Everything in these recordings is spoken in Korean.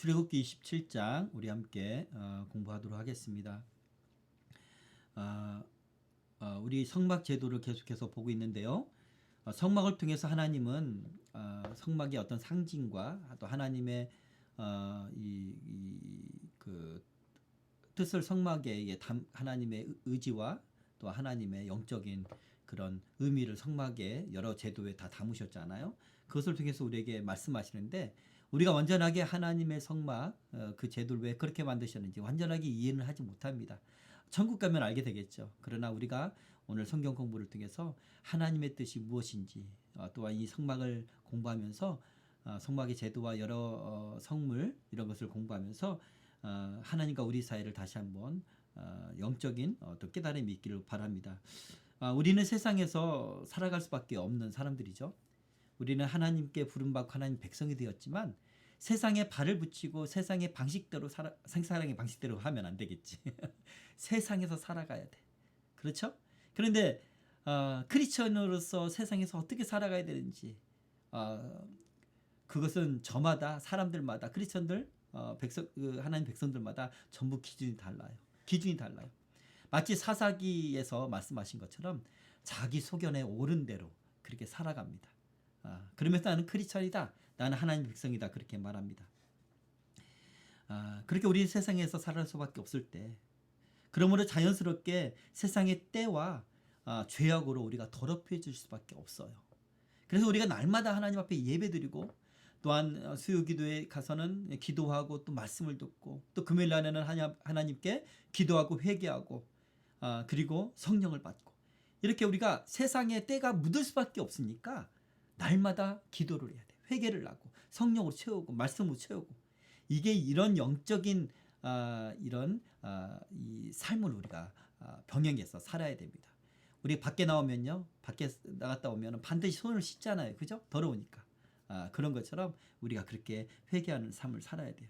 출애굽기 27장 우리 함께 공부하도록 하겠습니다. 우리 성막 제도를 계속해서 보고 있는데요. 성막을 통해서 하나님은 성막의 어떤 상징과 또 하나님의 그 뜻을 성막에 하나님의 의지와 또 하나님의 영적인 그런 의미를 성막의 여러 제도에 다 담으셨잖아요. 그것을 통해서 우리에게 말씀하시는데 우리가 완전하게 하나님의 성막 그 제도를 왜 그렇게 만드셨는지 완전하게 이해는 하지 못합니다. 천국 가면 알게 되겠죠. 그러나 우리가 오늘 성경 공부를 통해서 하나님의 뜻이 무엇인지 또한 이 성막을 공부하면서 성막의 제도와 여러 성물 이런 것을 공부하면서 하나님과 우리 사이를 다시 한번 영적인 어떤 깨달음이 있기를 바랍니다. 우리는 세상에서 살아갈 수밖에 없는 사람들이죠. 우리는 하나님께 부름받고 하나님 백성이 되었지만 세상에 발을 붙이고 세상의 방식대로 세상의 방식대로 하면 안 되겠지. 세상에서 살아가야 돼. 그렇죠? 그런데 크리스천으로서 세상에서 어떻게 살아가야 되는지 그것은 저마다 사람들마다 크리스천들 하나님 백성들마다 전부 기준이 달라요. 기준이 달라요. 마치 사사기에서 말씀하신 것처럼 자기 소견에 옳은 대로 그렇게 살아갑니다. 그러면서 나는 크리스천이다. 나는 하나님 백성이다. 그렇게 말합니다. 그렇게 우리 세상에서 살아갈 수밖에 없을 때 그러므로 자연스럽게 세상의 때와 죄악으로 우리가 더럽혀질 수밖에 없어요. 그래서 우리가 날마다 하나님 앞에 예배드리고 또한 수요기도에 가서는 기도하고 또 말씀을 듣고 또 금요일 날에는 하나님께 기도하고 회개하고 그리고 성령을 받고 이렇게 우리가 세상의 때가 묻을 수밖에 없으니까 날마다 기도를 해야 돼. 회개를 하고 성령으로 채우고 말씀으로 채우고 이게 이런 영적인 이 삶을 우리가 병행해서 살아야 됩니다. 우리 밖에 나오면요, 밖에 나갔다 오면 반드시 손을 씻잖아요, 그죠? 더러우니까. 그런 것처럼 우리가 그렇게 회개하는 삶을 살아야 돼요.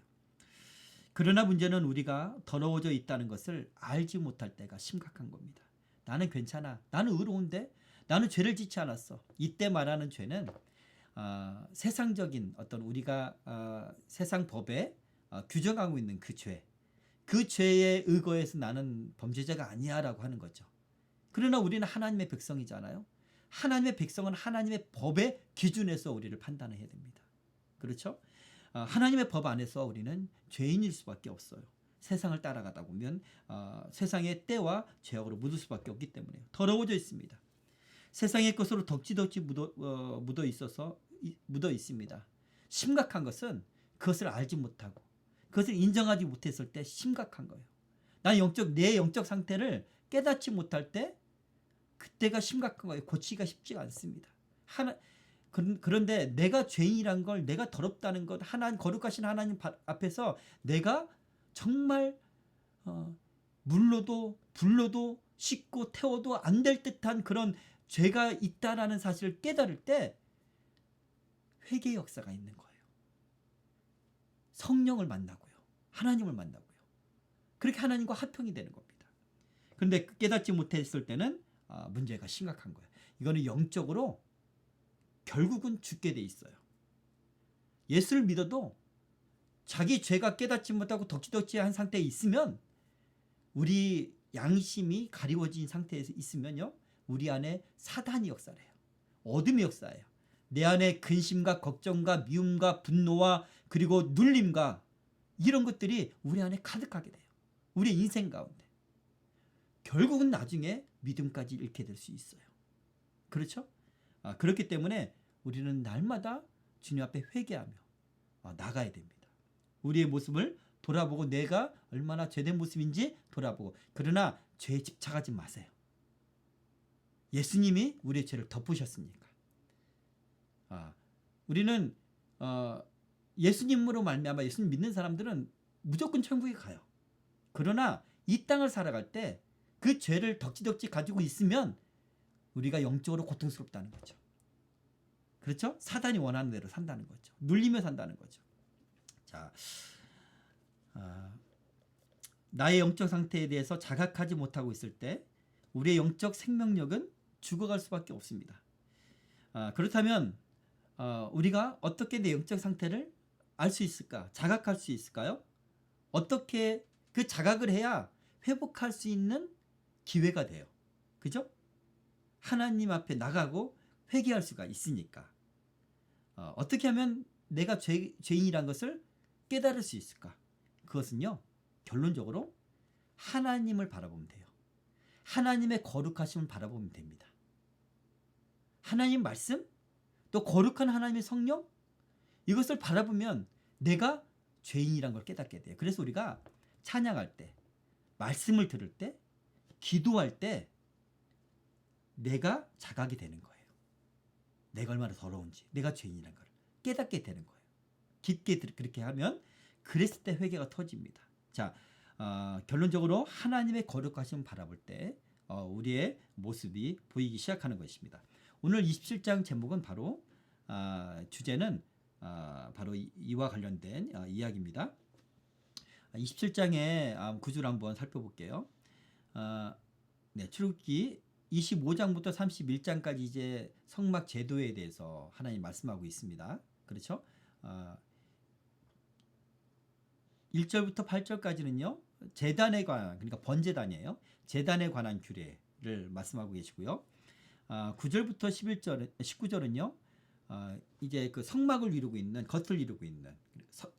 그러나 문제는 우리가 더러워져 있다는 것을 알지 못할 때가 심각한 겁니다. 나는 괜찮아. 나는 의로운데? 나는 죄를 짓지 않았어. 이때 말하는 죄는 세상적인 어떤 우리가 세상 법에 규정하고 있는 그 죄. 그 죄에 의거해서 나는 범죄자가 아니야 라고 하는 거죠. 그러나 우리는 하나님의 백성이잖아요. 하나님의 백성은 하나님의 법의 기준에서 우리를 판단해야 됩니다. 그렇죠? 하나님의 법 안에서 우리는 죄인일 수밖에 없어요. 세상을 따라가다 보면 세상의 때와 죄악으로 묻을 수밖에 없기 때문에 더러워져 있습니다. 세상의 것으로 덕지덕지 묻어 있습니다. 심각한 것은 그것을 알지 못하고 그것을 인정하지 못했을 때 심각한 거예요. 내 영적 상태를 깨닫지 못할 때 그때가 심각한 거예요. 고치기가 쉽지가 않습니다. 그런데 내가 죄인이란 걸, 내가 더럽다는 것, 거룩하신 하나님 앞에서 내가 정말 물로도 불로도 씻고 태워도 안 될 듯한 그런 죄가 있다라는 사실을 깨달을 때 회개의 역사가 있는 거예요. 성령을 만나고요. 하나님을 만나고요. 그렇게 하나님과 화평이 되는 겁니다. 그런데 깨닫지 못했을 때는 문제가 심각한 거예요. 이거는 영적으로 결국은 죽게 돼 있어요. 예수를 믿어도 자기 죄가 깨닫지 못하고 덕지덕지한 상태에 있으면 우리 양심이 가리워진 상태에서 있으면요. 우리 안에 사단이 역사를 해요. 어둠의 역사예요. 내 안에 근심과 걱정과 미움과 분노와 그리고 눌림과 이런 것들이 우리 안에 가득하게 돼요. 우리 인생 가운데. 결국은 나중에 믿음까지 잃게 될 수 있어요. 그렇죠? 그렇기 때문에 우리는 날마다 주님 앞에 회개하며 나가야 됩니다. 우리의 모습을 돌아보고 내가 얼마나 죄된 모습인지 돌아보고 그러나 죄에 집착하지 마세요. 예수님이 우리의 죄를 덮으셨으니까. 우리는 예수님으로 말미암아 예수님 믿는 사람들은 무조건 천국에 가요. 그러나 이 땅을 살아갈 때 그 죄를 덕지덕지 가지고 있으면 우리가 영적으로 고통스럽다는 거죠. 그렇죠? 사단이 원하는 대로 산다는 거죠. 눌리며 산다는 거죠. 자, 나의 영적 상태에 대해서 자각하지 못하고 있을 때 우리의 영적 생명력은 죽어갈 수밖에 없습니다. 그렇다면 우리가 어떻게 내 영적 상태를 알 수 있을까? 자각할 수 있을까요? 어떻게 그 자각을 해야 회복할 수 있는 기회가 돼요. 그죠? 하나님 앞에 나가고 회개할 수가 있으니까. 어떻게 하면 내가 죄인이란 것을 깨달을 수 있을까? 그것은요, 결론적으로 하나님을 바라보면 돼요. 하나님의 거룩하심을 바라보면 됩니다. 하나님 말씀, 또 거룩한 하나님의 성령, 이것을 바라보면 내가 죄인이란 걸 깨닫게 돼요. 그래서 우리가 찬양할 때, 말씀을 들을 때, 기도할 때 내가 자각이 되는 거예요. 내가 얼마나 더러운지, 내가 죄인이란 걸 깨닫게 되는 거예요. 깊게 그렇게 하면 그랬을 때 회개가 터집니다. 자, 결론적으로 하나님의 거룩하심을 바라볼 때 우리의 모습이 보이기 시작하는 것입니다. 오늘 27장 제목은 바로 주제는 바로 이와 관련된 이야기입니다. 27장의 구조를 한번 살펴볼게요. 네, 출애굽기 25장부터 31장까지 이제 성막 제도에 대해서 하나님 말씀하고 있습니다. 그렇죠? 1절부터 8절까지는요. 제단에 관한, 그러니까 번제단이에요. 제단에 관한 규례를 말씀하고 계시고요. 9절부터 19절은요. 이제 그 성막을 이루고 있는, 겉을 이루고 있는,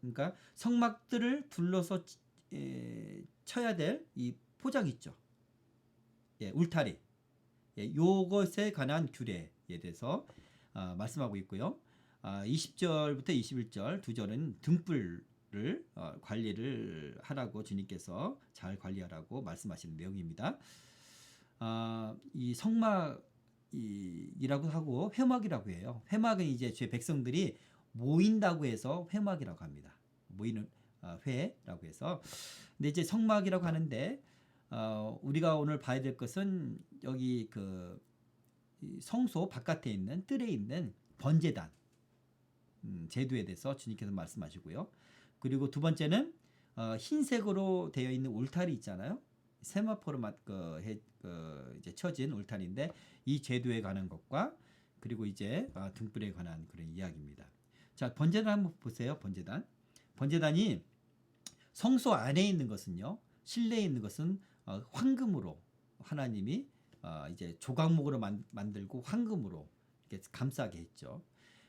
그러니까 성막들을 둘러서 쳐야 될 이 포장 있죠. 예, 울타리. 예, 요것에 관한 규례에 대해서 말씀하고 있고요. 20절부터 21절 두 절은 등불을 관리를 하라고 주님께서 잘 관리하라고 말씀하시는 내용입니다. 이 성막이라고 하고 회막이라고 해요. 회막은 이제 제 백성들이 모인다고 해서 회막이라고 합니다. 모이는 회라고 해서. 근데 이제 성막이라고 하는데 우리가 오늘 봐야 될 것은 여기 그 성소 바깥에 있는 뜰에 있는 번제단 제도에 대해서 주님께서 말씀하시고요. 그리고 두 번째는 흰색으로 되어 있는 울타리 있잖아요. 세마포로 이제 쳐진 울타리인데 이 제도에 관한 것과 그리고 이제 등불에 관한 그런 이야기입니다. 자, 번제단 한번 보세요. 번제단이 성소 안에 있는 것은요. 실내에 있는 것은 황금으로 하나님이 이제 조각목으로 만들고 황금으로 이렇게 감싸게 했죠.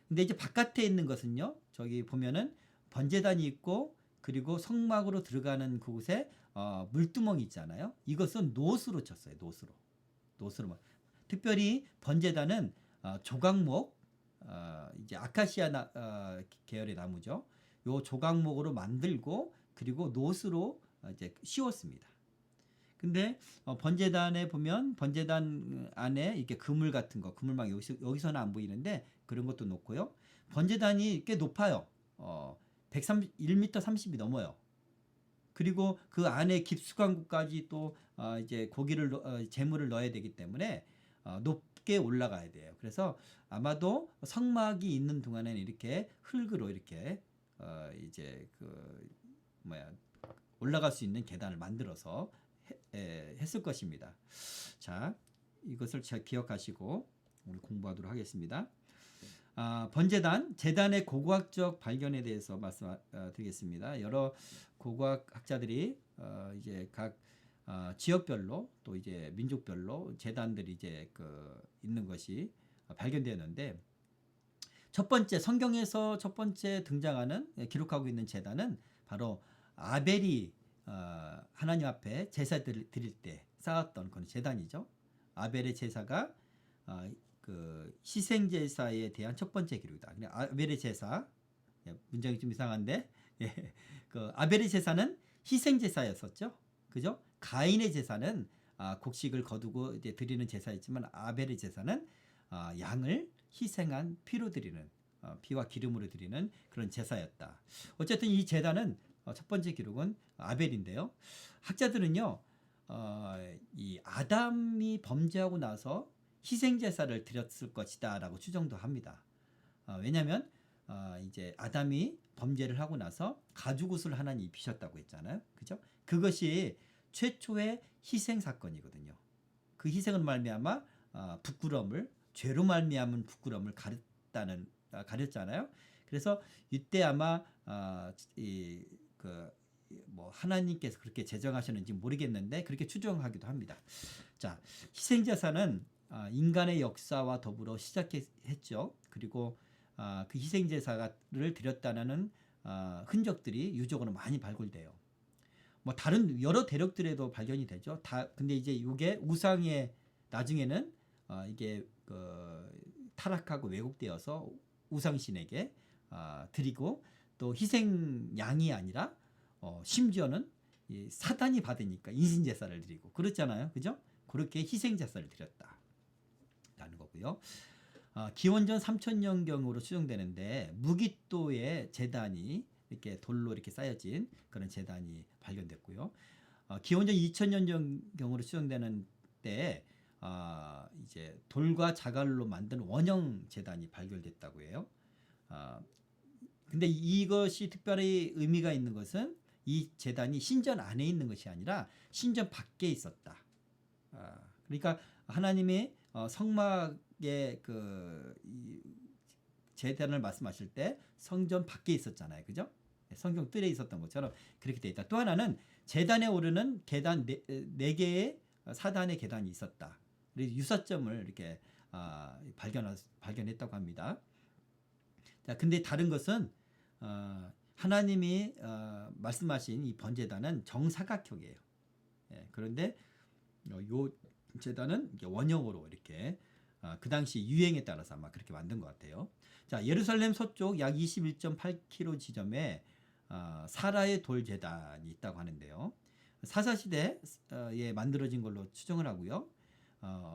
근데 이제 바깥에 있는 것은요. 저기 보면은 번제단이 있고 그리고 성막으로 들어가는 그곳에 물두멍이 있잖아요. 이것은 노수로 쳤어요. 노수로. 특별히 번제단은 조각목, 이제 아카시아 계열의 나무죠. 요 조각목으로 만들고 그리고 노수로 이제 씌웠습니다. 근데 번제단에 보면 번제단 안에 이렇게 그물 같은 거, 그물망 여기서는 안 보이는데 그런 것도 놓고요. 번제단이 꽤 높아요. 1m 30이 넘어요. 그리고 그 안에 깊숙한 곳까지 또 이제 재물을 넣어야 되기 때문에 높게 올라가야 돼요. 그래서 아마도 성막이 있는 동안에는 이렇게 흙으로 이렇게 이제 올라갈 수 있는 계단을 만들어서 했을 것입니다. 자, 이것을 잘 기억하시고 오늘 공부하도록 하겠습니다. 번제단, 제단의 고고학적 발견에 대해서 말씀드리겠습니다. 여러 고고학 학자들이 이제 각 지역별로 또 이제 민족별로 제단들이 이제 있는 것이 발견되었는데 성경에서 첫 번째 등장하는 기록하고 있는 제단은 바로 아벨이 하나님 앞에 제사 드릴 때 쌓았던 그런 제단이죠. 아벨의 제사가 그 희생 제사에 대한 첫 번째 기록이다. 아벨의 제사, 문장이 좀 이상한데, 그 아벨의 제사는 희생 제사였었죠. 그죠? 가인의 제사는 곡식을 거두고 이제 드리는 제사였지만 아벨의 제사는 양을 희생한 피로 드리는 피와 기름으로 드리는 그런 제사였다. 어쨌든 이 제단은 첫 번째 기록은 아벨인데요. 학자들은요, 이 아담이 범죄하고 나서 희생 제사를 드렸을 것이다라고 추정도 합니다. 왜냐하면 이제 아담이 범죄를 하고 나서 가죽옷을 하나님 입히셨다고 했잖아요. 그죠? 그것이 최초의 희생 사건이거든요. 그 희생은 말미암아 죄로 말미암은 부끄러움을 가렸잖아요. 그래서 이때 아마 뭐 하나님께서 그렇게 제정하셨는지 모르겠는데 그렇게 추정하기도 합니다. 자, 희생제사는 인간의 역사와 더불어 시작했죠. 그리고 그 희생제사를 드렸다는 흔적들이 유적으로 많이 발굴돼요. 뭐 다른 여러 대륙들에도 발견이 되죠. 근데 이제 이게 우상의 나중에는 이게 타락하고 왜곡되어서 우상신에게 드리고 또 희생양이 아니라 심지어는 이 사단이 받으니까 인신제사를 드리고 그렇잖아요. 그죠? 그렇게 희생제사를 드렸다라는 거고요. 기원전 3000년경으로 추정되는데 무기또의 제단이 이렇게 돌로 이렇게 쌓여진 그런 제단이 발견됐고요. 기원전 2000년경으로 추정되는 때에 이제 돌과 자갈로 만든 원형 제단이 발견됐다고 해요. 근데 이것이 특별히 의미가 있는 것은 이 제단이 신전 안에 있는 것이 아니라 신전 밖에 있었다. 그러니까 하나님의 성막의 이 제단을 말씀하실 때 성전 밖에 있었잖아요. 그죠? 성경 뜰에 있었던 것처럼 그렇게 되어 있다. 또 하나는 제단에 오르는 계단 네 개의 사단의 계단이 있었다. 그래서 유사점을 이렇게 발견했다고 합니다. 자, 근데 다른 것은 하나님이 말씀하신 이 번제단은 정사각형이에요. 예, 그런데 요 제단은 원형으로 이렇게 그 당시 유행에 따라서 아마 그렇게 만든 것 같아요. 자, 예루살렘 서쪽 약 21.8km 지점에 사라의 돌 제단이 있다고 하는데요. 사사시대에 만들어진 걸로 추정을 하고요.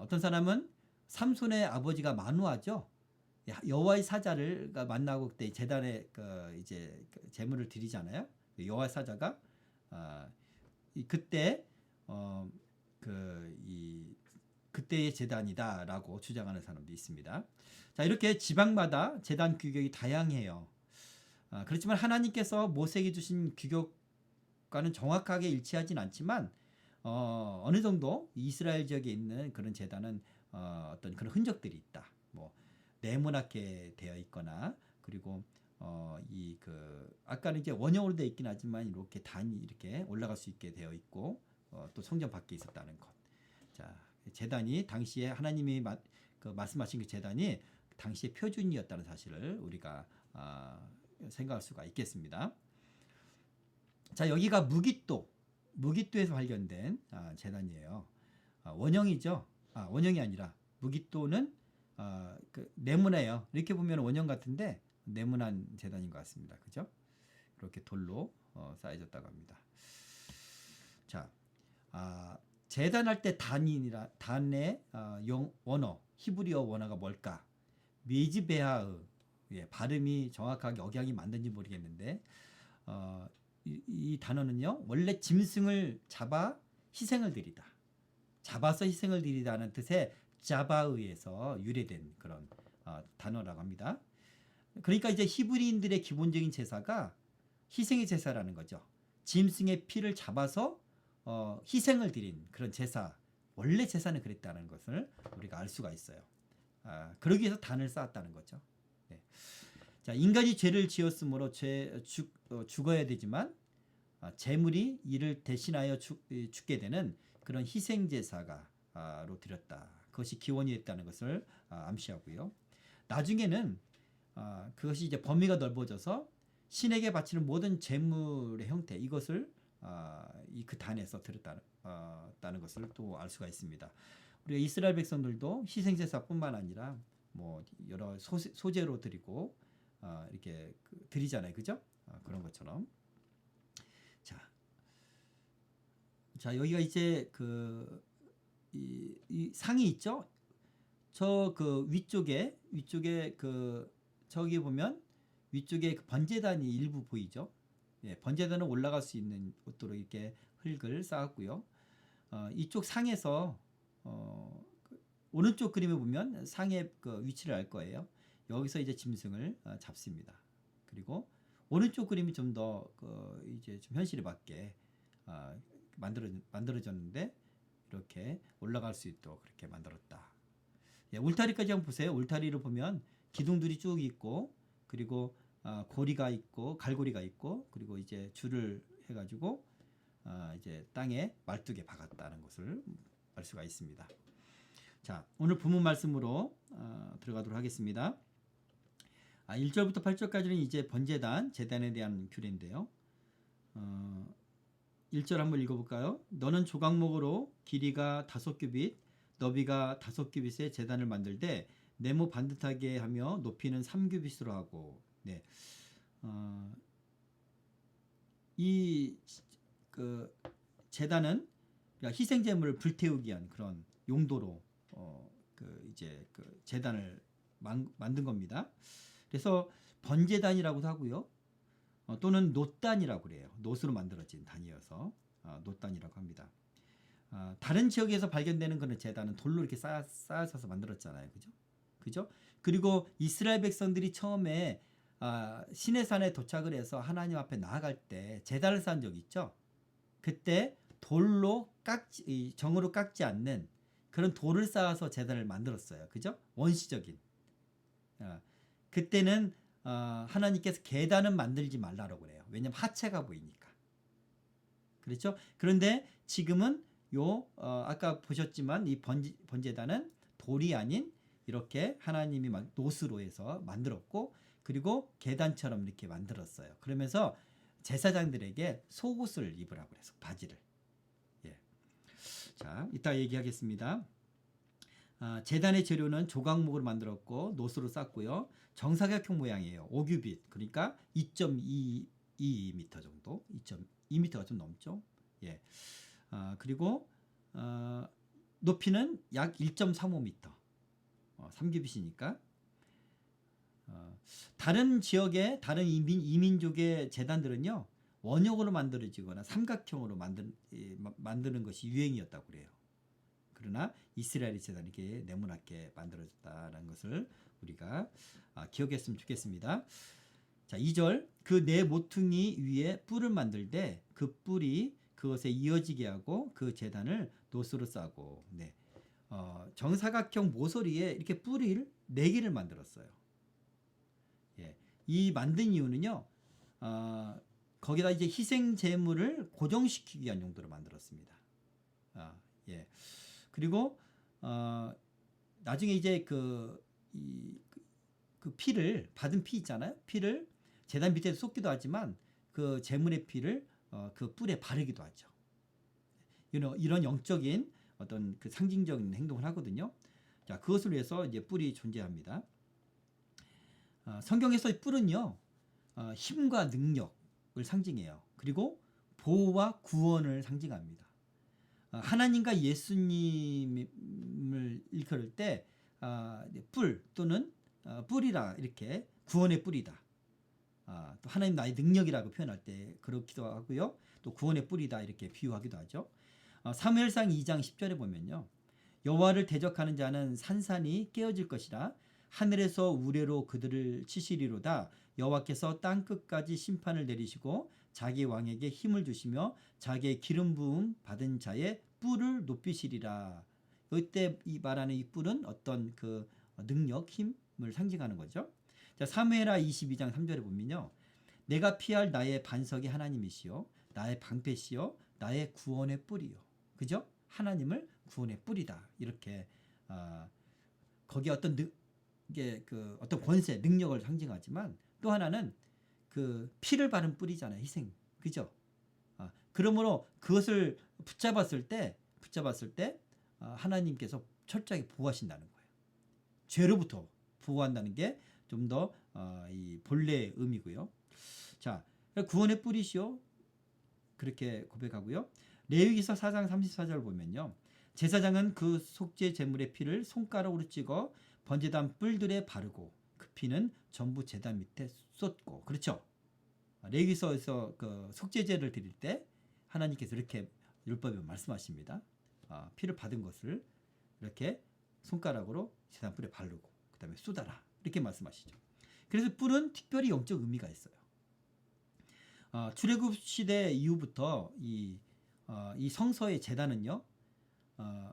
어떤 사람은 삼손의 아버지가 마누아죠. 여호와의 사자를 만나고 그때 제단에 이제 제물을 드리잖아요. 여호와의 사자가 그때 그때의 제단이다라고 주장하는 사람도 있습니다. 자, 이렇게 지방마다 제단 규격이 다양해요. 그렇지만 하나님께서 모세에게 주신 규격과는 정확하게 일치하진 않지만 어느 정도 이스라엘 지역에 있는 그런 제단은 어떤 그런 흔적들이 있다. 뭐 네모나게 되어 있거나 그리고 아까는 이제 원형으로 되어 있긴 하지만 이렇게 단이 이렇게 올라갈 수 있게 되어 있고 또 성전 밖에 있었다는 것. 자, 제단이 당시에 하나님이 말씀하신 그 제단이 당시의 표준이었다는 사실을 우리가 생각할 수가 있겠습니다. 자, 여기가 무기또에서 발견된 제단이에요. 원형이죠. 원형이 아니라 무기또는 네모나요. 이렇게 보면 원형 같은데 네모난 제단인 것 같습니다. 그죠? 이렇게 돌로 쌓여졌다고 합니다. 자, 제단할 때 단의 원어 히브리어 원어가 뭘까? 메즈베아의 발음이 정확하게 억양이 맞는지 모르겠는데 이 단어는요 원래 짐승을 잡아 희생을 드리다, 잡아서 희생을 드리다는 뜻의 자바의에서 유래된 그런 단어라고 합니다. 그러니까 이제 히브리인들의 기본적인 제사가 희생의 제사라는 거죠. 짐승의 피를 잡아서 희생을 드린 그런 제사, 원래 제사는 그랬다는 것을 우리가 알 수가 있어요. 그러기 위해서 단을 쌓았다는 거죠. 네. 자, 인간이 죄를 지었으므로 죽어야 되지만 제물이 이를 대신하여 죽게 되는 그런 희생 제사가로 드렸다. 그것이 기원이 됐다는 것을 암시하고요. 나중에는 그것이 이제 범위가 넓어져서 신에게 바치는 모든 제물의 형태 이것을 그 단에서 드렸다는 것을 또 알 수가 있습니다. 우리가 이스라엘 백성들도 희생제사뿐만 아니라 뭐 여러 소재로 드리고 이렇게 드리잖아요, 그죠? 그런 것처럼. 자, 여기가 이제 이 상이 있죠. 저 위쪽에 저기 보면 위쪽에 번제단이 일부 보이죠. 예, 번제단은 올라갈 수 있는 곳도록 이렇게 흙을 쌓았고요. 이쪽 상에서 오른쪽 그림에 보면 상의 위치를 알 거예요. 여기서 이제 짐승을 잡습니다. 그리고 오른쪽 그림이 좀 더 이제 좀 현실에 맞게 만들어졌는데 이렇게 올라갈 수 있도록 그렇게 만들었다. 예, 울타리까지 한번 보세요. 울타리를 보면 기둥들이 쭉 있고 그리고 고리가 있고 갈고리가 있고 그리고 이제 줄을 해가지고 이제 땅에 12개 박았다는 것을 알 수가 있습니다. 자, 오늘 본문 말씀으로 들어가도록 하겠습니다. 1절부터 8절까지는 이제 번제단, 제단에 대한 규례인데요. 1절 한번 읽어볼까요? 너는 조각목으로 길이가 5규빗, 너비가 5규빗의 제단을 만들되 네모 반듯하게 하며 높이는 3규빗으로 하고. 네. 이 제단은 희생 제물을 불태우기 위한 그런 용도로 이제 제단을 만든 겁니다. 그래서 번제단이라고도 하고요. 또는 놋단이라고 그래요. 놋으로 만들어진 단이어서 놋단이라고 합니다. 다른 지역에서 발견되는 그런 제단은 돌로 이렇게 쌓아서 만들었잖아요. 그죠? 그리고 이스라엘 백성들이 처음에 시내산에 도착을 해서 하나님 앞에 나아갈 때 제단을 쌓은 적이 있죠. 그때 돌로 정으로 깎지 않는 그런 돌을 쌓아서 제단을 만들었어요. 그죠? 원시적인. 그때는 하나님께서 계단은 만들지 말라고 그래요. 왜냐하면 하체가 보이니까. 그렇죠? 그런데 지금은 아까 보셨지만 이 번제단은 돌이 아닌 이렇게 하나님이 놋으로 해서 만들었고 그리고 계단처럼 이렇게 만들었어요. 그러면서 제사장들에게 속옷을 입으라고 그래서 바지를. 예. 자, 이따 얘기하겠습니다. 제단의 재료는 조각목으로 만들었고 놋으로 쌌고요. 정사각형 모양이에요. 5규빗 그러니까 2.22m 정도, 2.2m가 좀 넘죠. 예. 그리고 높이는 약 1.35m, 3규빗이니까. 다른 지역의 다른 이민족의 제단들은요 원형으로 만들어지거나 삼각형으로 만드는 것이 유행이었다고 그래요. 그러나 이스라엘의 제단이 이렇게 네모나게 만들어졌다는 것을 우리가 기억했으면 좋겠습니다. 자, 2절 그 네 모퉁이 위에 뿔을 만들되 그 뿔이 그것에 이어지게 하고 그 제단을 놋으로 싸고. 네. 정사각형 모서리에 이렇게 뿔을 4개를 만들었어요. 예. 이 만든 이유는요. 거기다 이제 희생 제물을 고정시키기 위한 용도로 만들었습니다. 예. 그리고 나중에 이제 그 피를 받은 피 있잖아요. 피를 제단 밑에 쏟기도 하지만 그 제물의 피를 그 뿔에 바르기도 하죠. 이런 영적인 어떤 그 상징적인 행동을 하거든요. 자, 그것을 위해서 이제 뿔이 존재합니다. 성경에서 이 뿔은요, 힘과 능력을 상징해요. 그리고 보호와 구원을 상징합니다. 하나님과 예수님을 일컬을 때 뿔 또는 뿔이라 이렇게 구원의 뿔이다. 또 하나님 나의 능력이라고 표현할 때 그렇기도 하고요. 또 구원의 뿔이다 이렇게 비유하기도 하죠. 사무엘상 2장 10절에 보면요. 여호와를 대적하는 자는 산산이 깨어질 것이라 하늘에서 우레로 그들을 치시리로다. 여호와께서 땅 끝까지 심판을 내리시고 자기 왕에게 힘을 주시며 자기의 기름 부음 받은 자의 뿔을 높이시리라. 이때 이 말하는 이 뿔은 어떤 그 능력, 힘을 상징하는 거죠. 자, 사무엘하 22장 3절에 보면요. 내가 피할 나의 반석이 하나님이시요 나의 방패시요 나의 구원의 뿔이요. 그죠? 하나님을 구원의 뿔이다. 이렇게 거기에 어떤 어떤 권세, 능력을 상징하지만 또 하나는 그 피를 바른 뿔이잖아요. 희생. 그죠? 그러므로 그것을 붙잡았을 때 하나님께서 철저하게 보호하신다는 거예요. 죄로부터 보호한다는 게 좀 더 이 본래의 의미고요. 자, 구원의 뿔이시요. 그렇게 고백하고요. 레위기서 4장 34절 보면요. 제사장은 그 속죄 제물의 피를 손가락으로 찍어 번제단 뿔들에 바르고 그 피는 전부 제단 밑에 쏟고. 그렇죠? 레위기서에서 그 속죄제를 드릴 때 하나님께서 이렇게 율법에 말씀하십니다. 피를 받은 것을 이렇게 손가락으로 제단 뿔에 바르고 그 다음에 쏟아라 이렇게 말씀하시죠. 그래서 뿔은 특별히 영적 의미가 있어요. 출애굽 시대 이후부터 이 성서의 제단은요,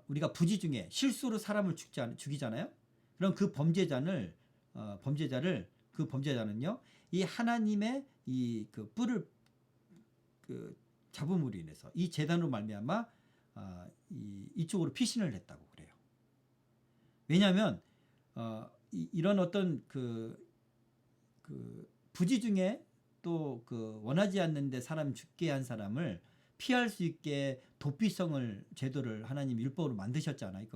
우리가 부지 중에 실수로 사람을 죽이잖아요. 그럼 그 범죄자는요 이 하나님의 이 그 뿔을 그 잡음으로 인해서 이 제단으로 말미암아 이쪽으로 피신을 했다고 그래요. 왜냐하면 이런 어떤 그 부지 중에 또 그 원하지 않는데 사람 죽게 한 사람을 피할 수 있게 도피성을 제도를 하나님 율법으로 만드셨잖아요.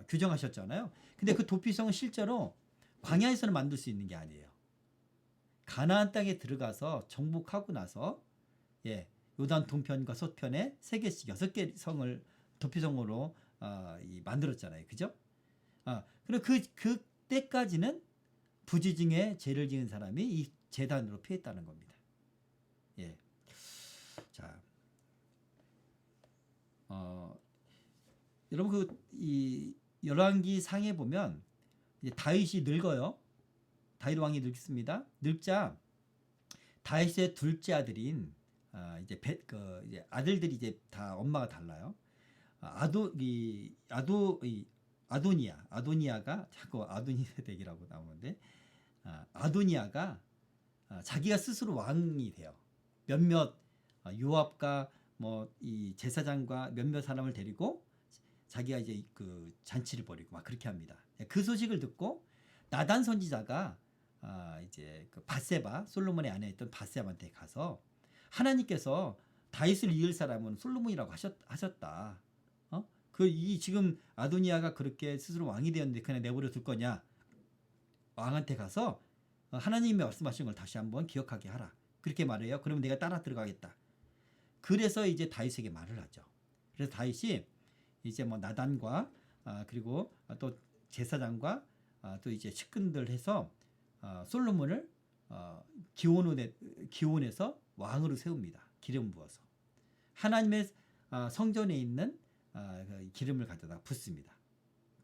규정하셨잖아요. 근데 그 도피성은 실제로 광야에서는 만들 수 있는 게 아니에요. 가나안 땅에 들어가서 정복하고 나서 요단 동편과 서편에 3개씩 6개 성을 도피성으로 만들었잖아요. 그죠? 그리고 그때까지는 부지 중에 죄를 지은 사람이 이 제단으로 피했다는 겁니다. 자, 여러분 이 열왕기 상에 보면 이제 다윗이 늙어요. 다윗 왕이 늙습니다. 늙자 다윗의 둘째 아들인 이제 이제 아들들이 이제 다 엄마가 달라요. 아도니아가 자꾸 아도니세덱이라고 나오는데 아도니아가 자기가 스스로 왕이 돼요. 몇몇 요압과 뭐 이 제사장과 몇몇 사람을 데리고 자기가 이제 그 잔치를 벌이고 막 그렇게 합니다. 그 소식을 듣고 나단 선지자가 이제 그 밧세바 솔로몬의 아내였던 밧세바한테 가서 하나님께서 다윗을 이을 사람은 솔로몬이라고 하셨다. 이 지금 아도니아가 그렇게 스스로 왕이 되었는데 그냥 내버려 둘 거냐? 왕한테 가서 하나님이 말씀하신 걸 다시 한번 기억하게 하라. 그렇게 말해요. 그러면 내가 따라 들어가겠다. 그래서 이제 다윗에게 말을 하죠. 그래서 다윗이 이제 뭐 나단과 그리고 또 제사장과 또 이제 측근들 해서 솔로몬을 기온에서 왕으로 세웁니다. 기름 부어서 하나님의 성전에 있는 기름을 가져다 붓습니다.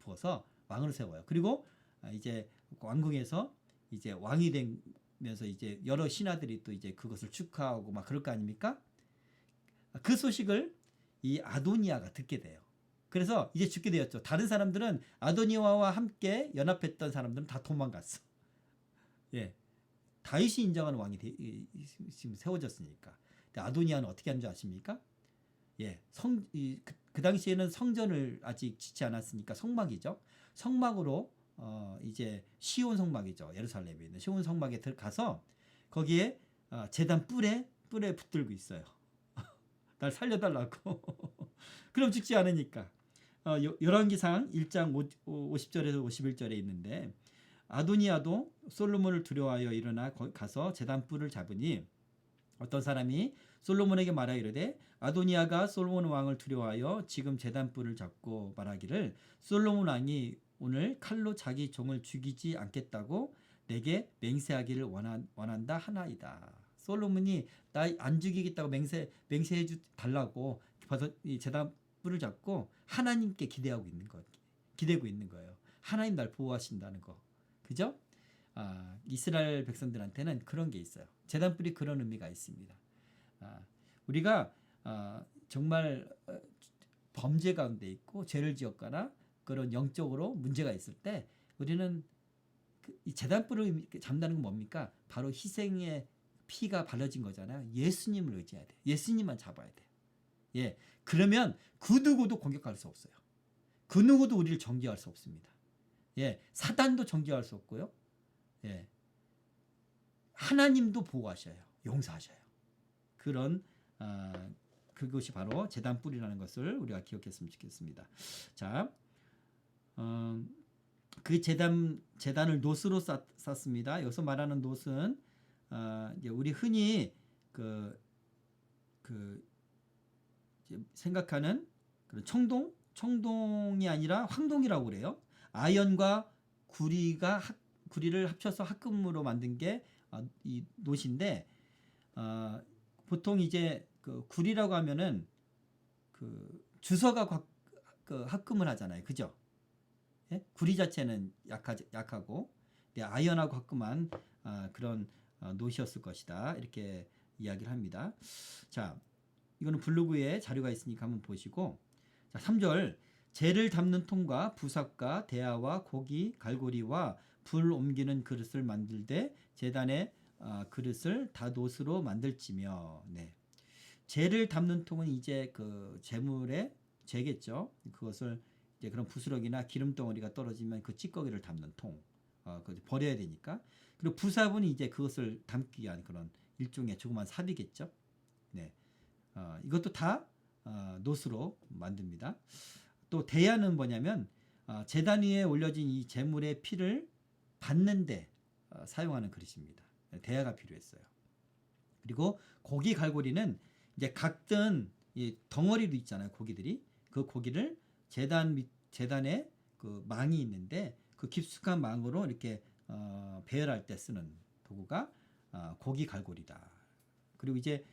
부어서 왕으로 세워요. 그리고 이제 왕궁에서 이제 왕이 되면서 이제 여러 신하들이 또 이제 그것을 축하하고 막 그럴 거 아닙니까? 그 소식을 이 아도니아가 듣게 돼요. 그래서 이제 죽게 되었죠. 다른 사람들은 아도니아와 함께 연합했던 사람들은 다 도망갔어. 다윗이 인정하는 왕이 지금 세워졌으니까. 근데 아도니아는 어떻게 한 줄 아십니까? 그 당시에는 성전을 아직 짓지 않았으니까 성막이죠. 성막으로 이제 시온 성막이죠. 예루살렘에 있는 시온 성막에 들어가서 거기에 제단 뿔에 붙들고 있어요. 날 살려달라고. 그럼 죽지 않으니까. 열왕기상 1장 50절에서 51절에 있는데 아도니아도 솔로몬을 두려워하여 일어나 가서 제단 뿔을 잡으니 어떤 사람이 솔로몬에게 말하여 이르되 아도니아가 솔로몬 왕을 두려워하여 지금 제단 뿔을 잡고 말하기를 솔로몬 왕이 오늘 칼로 자기 종을 죽이지 않겠다고 내게 맹세하기를 원한다 하나이다. 솔로몬이 나 안 죽이겠다고 맹세해 달라고 봐서 이 제단 뿔을 잡고 하나님께 기대고 있는 거예요. 하나님 날 보호하신다는 거. 그죠? 이스라엘 백성들한테는 그런 게 있어요. 제단 뿔이 그런 의미가 있습니다. 우리가 정말 범죄 가운데 있고 죄를 지었거나 그런 영적으로 문제가 있을 때 우리는 이 제단뿔을 잡는다는 건 뭡니까? 바로 희생의 피가 발라진 거잖아요. 예수님을 의지해야 돼. 예수님만 잡아야 돼. 그러면 그 누구도 공격할 수 없어요. 그 누구도 우리를 정죄할 수 없습니다. 사단도 정죄할 수 없고요. 하나님도 보호하셔요. 용서하셔요. 그런 그것이 바로 제단뿔이라는 것을 우리가 기억했으면 좋겠습니다. 자, 그 제단을 놋으로 쌌습니다. 여기서 말하는 놋은 이제 우리 흔히 생각하는 그런 청동이 아니라 황동이라고 그래요. 아연과 구리를 합쳐서 합금으로 만든 게 이 놋인데 보통 이제 그 구리라고 하면은 그 주서가 합금을 하잖아요. 그죠? 구리 자체는 약하고 아연하고 합금한 그런 놋이었을 것이다. 이렇게 이야기를 합니다. 자, 이거는 블로그에 자료가 있으니까 한번 보시고, 자, 3절 재를 담는 통과 부삭과 대야와 고기 갈고리와 불 옮기는 그릇을 만들되 제단에 그릇을 다 놋으로 만들지며. 네. 재를 담는 통은 이제 그 재물의 재겠죠. 그것을 이제 그런 부스러기나 기름 덩어리가 떨어지면 그 찌꺼기를 담는 통, 그 버려야 되니까. 그리고 부삽은 이제 그것을 담기 위한 그런 일종의 조그만 삽이겠죠. 네, 이것도 다 놋으로 만듭니다. 또 대야는 뭐냐면 제단 위에 올려진 이 제물의 피를 받는데 사용하는 그릇입니다. 대야가 필요했어요. 그리고 고기 갈고리는 이제 각든 이 덩어리도 있잖아요. 고기들이 그 고기를 재단에 그 망이 있는데 그 깊숙한 망으로 이렇게 배열할 때 쓰는 도구가 고기 갈고리다. 그리고 이제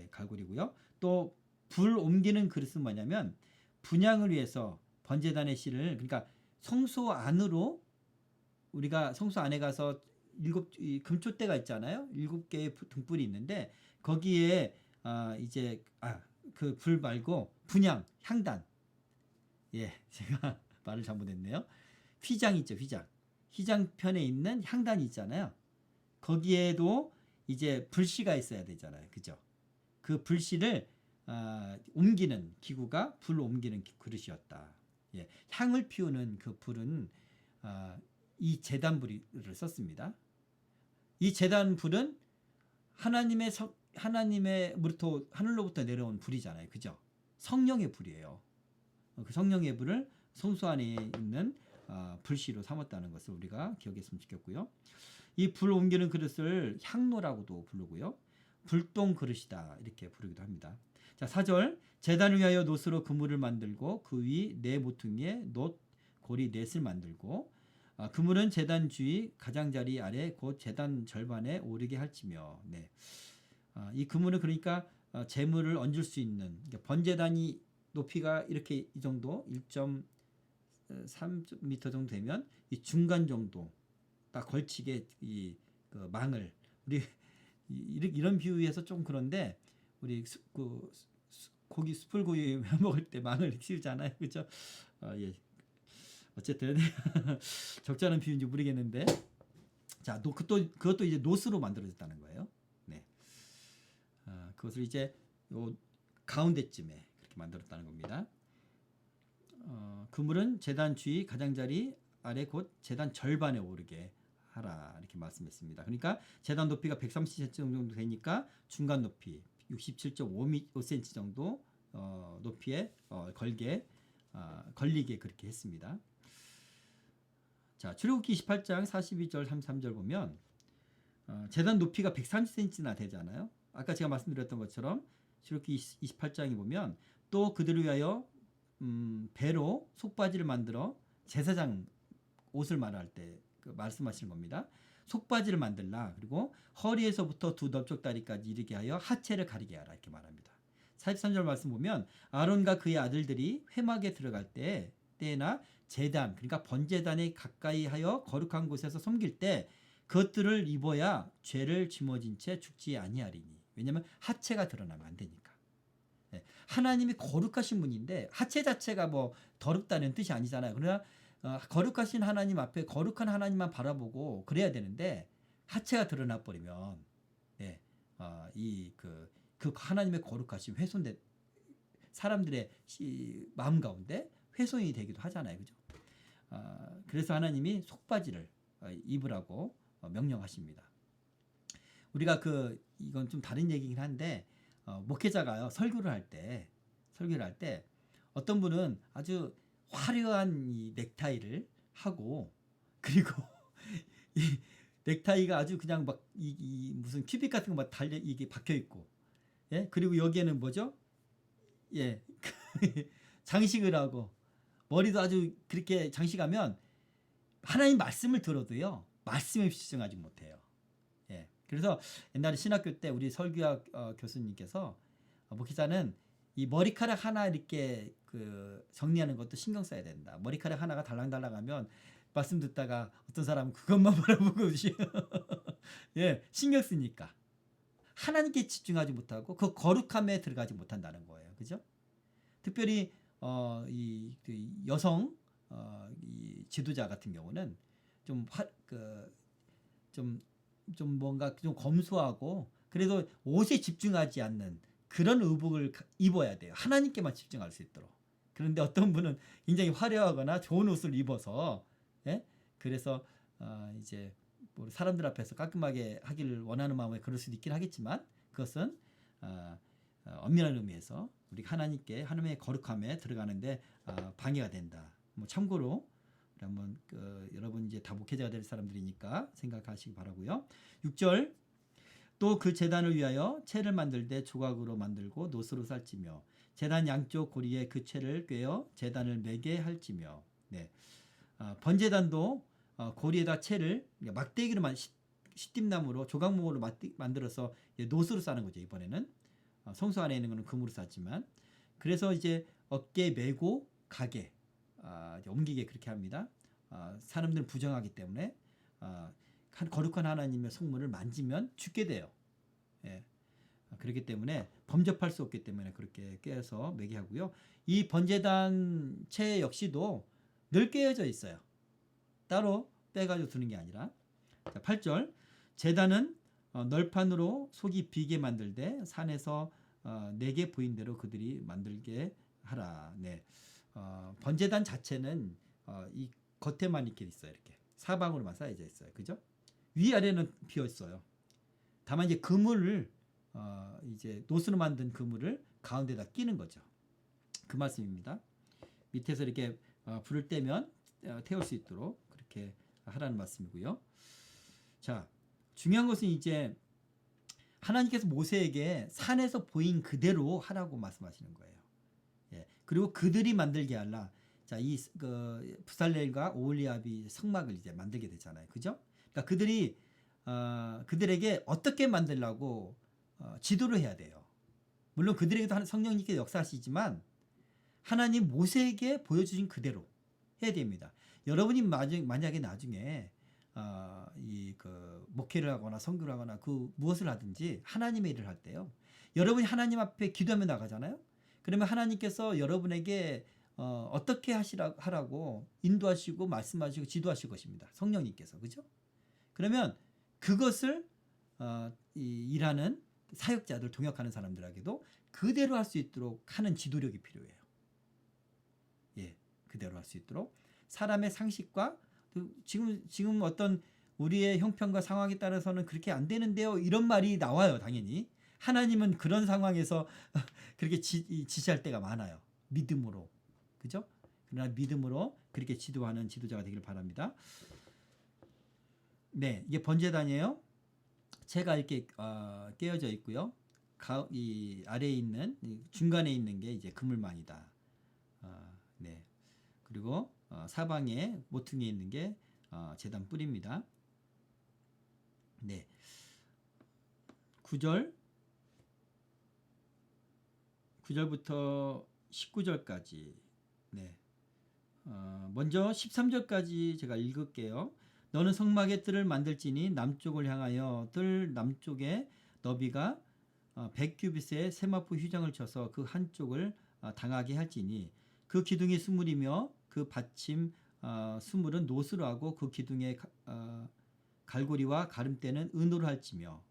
갈고리고요. 또 불 옮기는 그릇은 뭐냐면 분향을 위해서 번제단의 씨를, 그러니까 성소 안으로, 우리가 성소 안에 가서 금촛대가 있잖아요. 7개의 등불이 있는데 거기에 이제 그 불 말고 분향, 향단. 예, 제가 말을 잘못했네요. 휘장 있죠, 휘장. 휘장편에 있는 향단이 있잖아요. 거기에도 이제 불씨가 있어야 되잖아요. 그죠? 그 불씨를 옮기는 기구가 불 옮기는 그릇이었다. 예, 향을 피우는 그 불은 이 제단불을 썼습니다. 이 제단 불은 하나님의로부터 하늘로부터 내려온 불이잖아요. 그죠? 성령의 불이에요. 그 성령의 불을 성소 안에 있는 불씨로 삼았다는 것을 우리가 기억했으면 좋겠고요. 이 불 옮기는 그릇을 향로라고도 부르고요. 불동 그릇이다 이렇게 부르기도 합니다. 자, 4절 제단을 위하여 놋으로 그물을 만들고 그 위 네 모퉁이에 놋 고리 넷을 만들고 그물은 제단 주위 가장자리 아래 곧 제단 절반에 오르게 할지며. 네. 이 그물은 그러니까 재물을 얹을 수 있는, 그러니까 번제단이 높이가 이렇게 이 정도 1.3m 정도 되면 이 중간 정도 딱 걸치게 그 망을, 우리 이런 비유에서 좀 그런데 우리 고기 숯불구이 먹을 때 망을 씌우잖아요. 그죠? 예. 어쨌든 적절한 비유인지 모르겠는데, 자, 그것도 이제 놋으로 만들어졌다는 거예요. 네. 그것을 이제 요 가운데쯤에 그렇게 만들었다는 겁니다. 그물은 제단 주위 가장자리 아래 곧 제단 절반에 오르게 하라 이렇게 말씀했습니다. 그러니까 제단 높이가 130cm 정도 되니까 중간 높이 67.5cm 정도 높이에 걸리게 그렇게 했습니다. 자, 출애굽기 28장 42절 33절 보면 제단 높이가 130cm나 되잖아요. 아까 제가 말씀드렸던 것처럼 출애굽기 28장에 보면 또 그들을 위하여 배로 속바지를 만들어 제사장 옷을 말할 때 그 말씀하시는 겁니다. 속바지를 만들라. 그리고 허리에서부터 두 넓적다리까지 이르게 하여 하체를 가리게 하라 이렇게 말합니다. 43절 말씀 보면 아론과 그의 아들들이 회막에 들어갈 때나 제단, 그러니까 번제단에 가까이 하여 거룩한 곳에서 섬길 때 그것들을 입어야 죄를 짊어진 채 죽지 아니하리니. 왜냐하면 하체가 드러나면 안 되니까. 네. 하나님이 거룩하신 분인데 하체 자체가 뭐 더럽다는 뜻이 아니잖아요. 그러나 거룩하신 하나님 앞에 거룩한 하나님만 바라보고 그래야 되는데 하체가 드러나 버리면 그 하나님의 거룩하심 훼손된 사람들의 마음 가운데 훼손이 되기도 하잖아요. 그죠? 그래서 하나님이 속바지를 입으라고 명령하십니다. 우리가 이건 좀 다른 얘기긴 한데 목회자가요 설교를 할 때 어떤 분은 아주 화려한 이 넥타이를 하고, 그리고 이 넥타이가 아주 그냥 막 무슨 큐빅 같은 거 막 달려 이게 박혀 있고, 예, 그리고 여기에는 뭐죠? 예, 장식을 하고 머리도 아주 그렇게 장식하면 하나님 말씀을 들어도요 말씀에 집중하지 못해요. 예, 그래서 옛날에 신학교 때 우리 설교학 교수님께서 목회자는 이 머리카락 하나 이렇게 정리하는 것도 신경 써야 된다. 머리카락 하나가 달랑달랑하면 말씀 듣다가 어떤 사람은 그것만 바라보고 예, 신경 쓰니까 하나님께 집중하지 못하고 그 거룩함에 들어가지 못한다는 거예요. 그죠? 특별히 여성 이 지도자 같은 경우는 좀 좀 뭔가 좀 검소하고 그래도 옷에 집중하지 않는 그런 의복을 입어야 돼요. 하나님께만 집중할 수 있도록. 그런데 어떤 분은 굉장히 화려하거나 좋은 옷을 입어서 예? 그래서 이제 뭐 사람들 앞에서 깔끔하게 하기를 원하는 마음에 그럴 수도 있긴 하겠지만 그것은 엄밀한 의미에서 우리가 하나님의 거룩함에 들어가는데 방해가 된다. 뭐 참고로 우리 한번 여러분 이제 다 목회자가 될 사람들이니까 생각하시기 바라고요. 6절 또 그 제단을 위하여 채를 만들되 조각으로 만들고 노스로 살찌며 제단 양쪽 고리에 그 채를 꿰어 제단을 매게 할지며 네. 번제단도 고리에다 채를 막대기로 시띠나무로 조각목으로 만들어서 노스로 싸는 거죠. 이번에는 성소 안에 있는 거는 금으로 쌌지만 그래서 이제 어깨에 메고 가게 옮기게 그렇게 합니다. 사람들은 부정하기 때문에 거룩한 하나님의 성물을 만지면 죽게 돼요. 예. 그렇기 때문에 범접할 수 없기 때문에 그렇게 꿰어서 매게 하고요. 이 번제단 채 역시도 늘 꿰어져 있어요. 따로 빼가지고 두는 게 아니라. 자, 8절 제단은 널판으로 속이 비게 만들되 산에서 내게 보인 대로 그들이 만들게 하라. 네. 번제단 자체는 이 겉에만 이렇게 있어요. 이렇게 사방으로만 쌓여져 있어요. 그죠? 위아래는 비어 있어요. 다만 이제 그물을 이제 노스로 만든 그물을 가운데다 끼는 거죠. 그 말씀입니다. 밑에서 이렇게 불을 떼면 태울 수 있도록 그렇게 하라는 말씀이고요. 자, 중요한 것은 이제 하나님께서 모세에게 산에서 보인 그대로 하라고 말씀하시는 거예요. 예. 그리고 그들이 만들게 하라. 자, 이 부살렐과 오홀리압이 성막을 이제 만들게 되잖아요. 그죠? 그러니까 그들에게 어떻게 만들라고 지도를 해야 돼요. 물론 그들에게도 성령님께서 역사하시지만 하나님 모세에게 보여주신 그대로 해야 됩니다. 여러분이 만약에 나중에 목회를 하거나 선교를 하거나 무엇을 하든지 하나님의 일을 할 때요. 여러분이 하나님 앞에 기도하며 나가잖아요. 그러면 하나님께서 여러분에게 어떻게 하라고 인도하시고 말씀하시고 지도하실 것입니다. 성령님께서. 그죠? 그러면 그것을 일하는 사역자들 동역하는 사람들에게도 그대로 할 수 있도록 하는 지도력이 필요해요. 예, 그대로 할 수 있도록 사람의 상식과 지금 어떤 우리의 형편과 상황에 따라서는 그렇게 안 되는데요. 이런 말이 나와요. 당연히 하나님은 그런 상황에서 그렇게 지시할 때가 많아요. 믿음으로. 그죠? 그러나 믿음으로 그렇게 지도하는 지도자가 되기를 바랍니다. 네, 이게 번제단이에요. 채가 이렇게 깨어져 있고요. 이 아래에 있는 중간에 있는 게 이제 그물망이다. 네, 그리고 사방에 모퉁이에 있는 게 제단 뿔입니다. 네, 9절부터 19절까지. 네, 먼저 13절까지 제가 읽을게요. 너는 성막의 뜰을 만들지니 남쪽을 향하여 뜰 남쪽에 너비가 100규빗의 세마포 휴장을 쳐서 그 한쪽을 당하게 할지니 그 기둥이 수물이며 그 받침 수물은 노스로 하고 그 기둥의 갈고리와 가름대는 은으로 할지며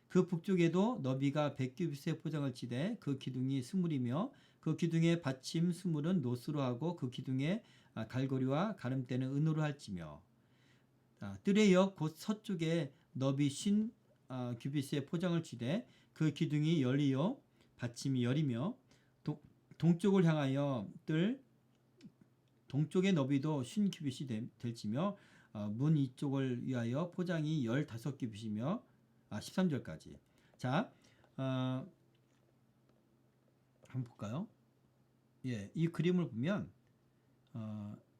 그 북쪽에도 너비가 100규빗의 포장을 치되 그 기둥이 수물이며 그 기둥의 받침 수물은 노스로 하고 그 기둥의 갈고리와 가름대는 은으로 할지며 뜰의 역 곧 서쪽에 너비 50규빗의 포장을 치되 그 기둥이 열이요 받침이 열이며 동쪽을 향하여 뜰 동쪽의 너비도 50규빗이 될지며 문 이쪽을 위하여 포장이 15규빗이며 13절까지. 자, 한번 볼까요? 예, 이 그림을 보면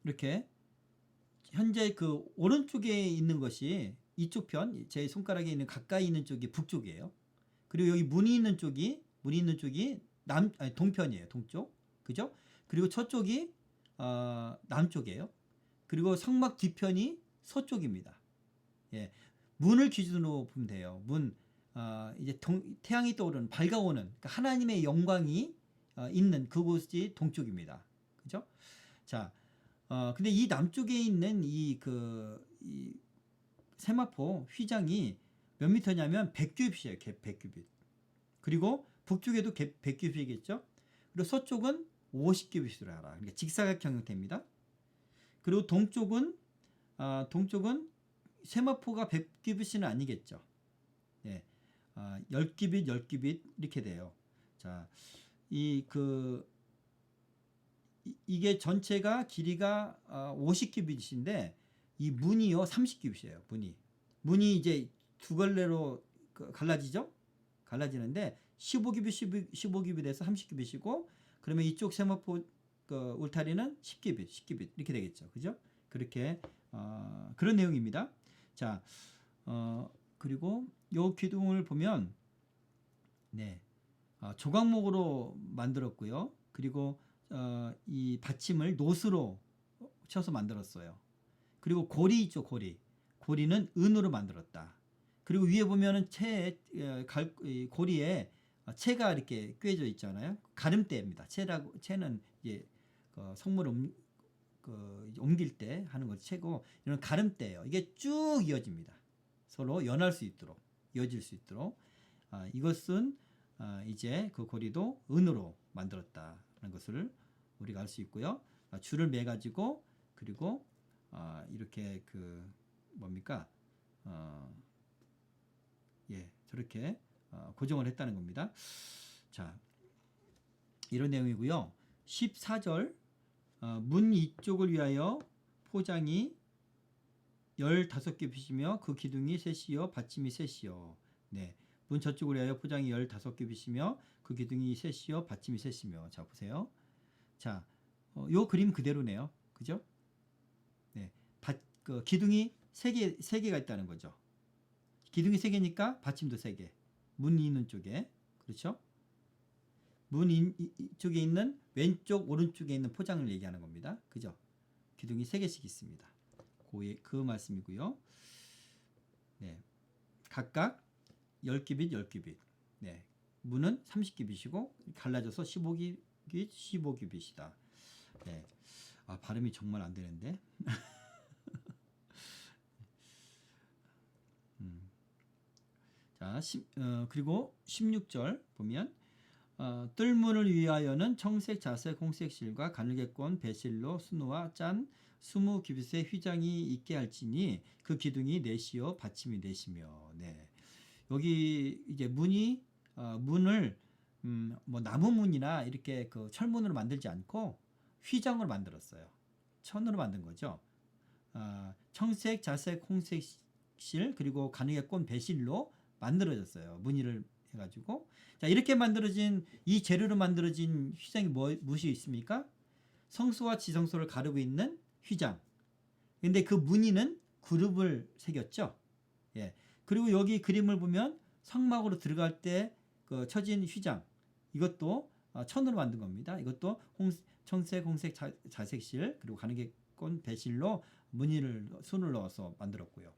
이렇게 현재 그 오른쪽에 있는 것이 이쪽 편, 제 손가락에 있는 가까이 있는 쪽이 북쪽이에요. 그리고 여기 문이 있는 쪽이 동편이에요. 동쪽. 그죠? 그리고 저쪽이 남쪽이에요. 그리고 성막 뒤편이 서쪽입니다. 예. 문을 기준으로 보면 돼요. 이제 태양이 떠오르는 밝아오는 그러니까 하나님의 영광이 있는 그곳이 동쪽입니다. 그죠? 자, 근데 이 남쪽에 있는 이 세마포 휘장이 몇 미터냐면 100규빗이에요. 100규빗. 그리고 북쪽에도 100규빗이겠죠. 그리고 서쪽은 50규빗으로 알아. 그러니까 직사각형 형태입니다. 그리고 동쪽은 세마포가 100규빗은 아니겠죠. 예. 10규빗, 10규빗 이렇게 돼요. 자, 이게 전체가 길이가 50규빗인데 이 문이요 30규빗이에요. 문이 이제 두 갈래로 갈라지죠. 갈라지는데 15규빗, 15규빗에서 30규빗이고 그러면 이쪽 세마포 울타리는 10규빗 이렇게 되겠죠. 그죠? 그렇게 그런 내용입니다. 자, 그리고 요 기둥을 보면 네, 조각목으로 만들었고요. 그리고 이 받침을 노스로 쳐서 만들었어요. 그리고 고리 있죠. 고리는 은으로 만들었다. 그리고 위에 보면은 고리에 채가 이렇게 꿰져 있잖아요. 가름대입니다. 채는 이제 성물을 옮길 때 하는 것 채고 이런 가름대예요. 이게 쭉 이어집니다. 서로 연할 수 있도록 이어질 수 있도록 이것은 이제 그 고리도 은으로 만들었다는 것을 우리가 알 수 있고요. 줄을 매 가지고 그리고 이렇게 뭡니까? 저렇게 고정을 했다는 겁니다. 자, 이런 내용이고요. 14절 문 이쪽을 위하여 포장이 15규빗이며 그 기둥이 셋이요 받침이 셋이요. 네, 문 저쪽을 위하여 포장이 15규빗이며 그 기둥이 셋이요 받침이 셋이며. 자, 보세요. 자, 요 그림 그대로네요. 그죠? 네, 기둥이 3개가 있다는 거죠. 기둥이 3개니까 받침도 3개. 문이 있는 쪽에. 그렇죠? 쪽에 있는 왼쪽 오른쪽에 있는 포장을 얘기하는 겁니다. 그죠? 기둥이 3개씩 있습니다. 그 말씀이고요. 네, 각각 10규빗 10규빗. 네, 문은 30규빗이고 갈라져서 15규빗 15규빗이다. 네, 발음이 정말 안 되는데. 자, 그리고 16절 보면 뜰문을 위하여는 청색, 자색, 홍색 실과 가늘게꼰, 배실로, 순우와 짠 20규빗의 휘장이 있게 할지니 그 기둥이 넷이요 받침이 넷이며. 네, 여기 이제 문을 뭐 나무 문이나 이렇게 철문으로 만들지 않고 휘장으로 만들었어요. 천으로 만든 거죠. 청색, 자색, 홍색 실 그리고 가늘게꼰, 배실로 만들어졌어요. 무늬를 해가지고. 자, 이렇게 만들어진 이 재료로 만들어진 휘장이 무엇이 있습니까? 성소와 지성소를 가르고 있는 휘장. 근데 그 무늬는 그룹을 새겼죠. 예. 그리고 여기 그림을 보면 성막으로 들어갈 때 쳐진 휘장. 이것도 천으로 만든 겁니다. 이것도 청색, 홍색, 자색실 그리고 가늘게꼰, 배실로 무늬를 손을 넣어서 만들었고요.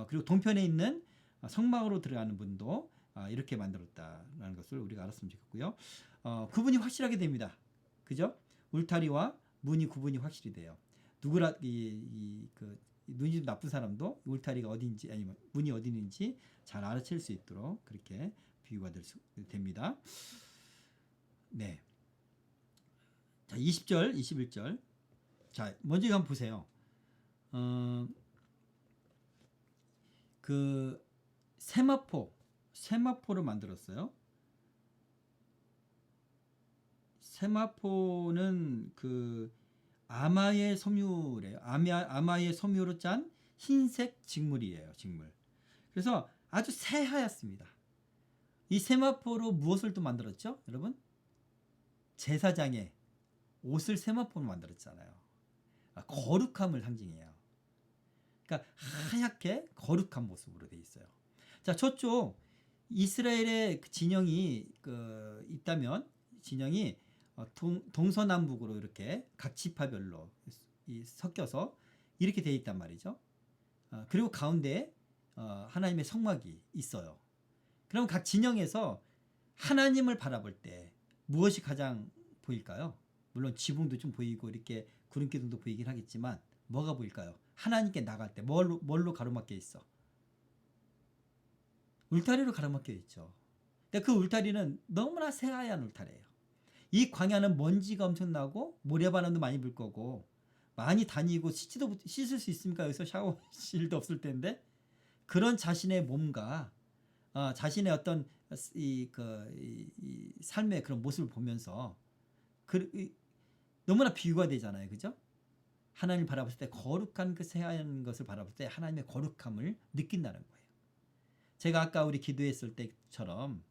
그리고 동편에 있는 성막으로 들어가는 문도 이렇게 만들었다라는 것을 우리가 알았으면 좋겠고요. 구분이 확실하게 됩니다. 그죠? 울타리와 문이 구분이 확실히 돼요. 눈이 좀 나쁜 사람도 울타리가 어딘지 아니면 문이 어디 있는지 잘 알아챌 수 있도록 그렇게 비유가 됩니다. 네. 자, 20절, 21절. 자, 먼저 한번 보세요. 세마포로 만들었어요. 세마포는 아마의 섬유래요. 아마의 섬유로 짠 흰색 직물이에요. 직물. 그래서 아주 새하얗습니다. 이 세마포로 무엇을 또 만들었죠? 여러분? 제사장의 옷을 세마포로 만들었잖아요. 거룩함을 상징해요. 그러니까 하얗게 거룩한 모습으로 돼 있어요. 자, 저쪽 이스라엘의 진영이 있다면 진영이 동서남북으로 이렇게 각 지파별로 섞여서 이렇게 돼 있단 말이죠. 그리고 가운데 하나님의 성막이 있어요. 그럼 각 진영에서 하나님을 바라볼 때 무엇이 가장 보일까요? 물론 지붕도 좀 보이고 이렇게 구름기둥도 보이긴 하겠지만 뭐가 보일까요? 하나님께 나갈 때 뭘로 가로막혀 있어? 울타리로 가로막혀 있죠. 근데 그 울타리는 너무나 새하얀 울타리예요. 이 광야는 먼지가 엄청나고 모래바람도 많이 불 거고 많이 다니고 씻을 수 있습니까? 여기서 샤워실도 없을 텐데 그런 자신의 몸과 자신의 어떤 이 삶의 그런 모습을 보면서 너무나 비유가 되잖아요. 그죠? 하나님을 바라볼 때 거룩한 그 새하얀 것을 바라볼 때 하나님의 거룩함을 느낀다는 거예요. 제가 아까 우리 기도했을 때처럼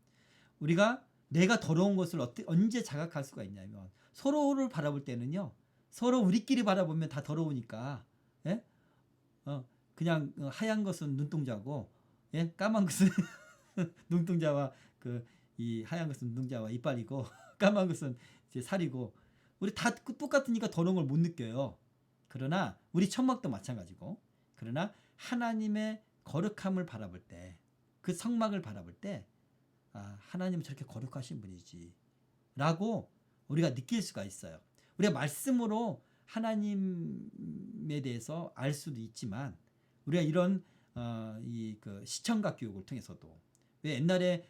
우리가 내가 더러운 것을 언제 자각할 수가 있냐면 서로를 바라볼 때는요. 서로 우리끼리 바라보면 다 더러우니까 예? 그냥 하얀 것은 눈동자고 예? 까만 것은 눈동자와 이 하얀 것은 눈동자와 이빨이고 까만 것은 이제 살이고 우리 다 똑같으니까 더러운 걸 못 느껴요. 그러나 우리 천막도 마찬가지고 그러나 하나님의 거룩함을 바라볼 때 그 성막을 바라볼 때 하나님은 저렇게 거룩하신 분이지 라고 우리가 느낄 수가 있어요. 우리가 말씀으로 하나님에 대해서 알 수도 있지만 우리가 이런 그 시청각 교육을 통해서도 왜 옛날에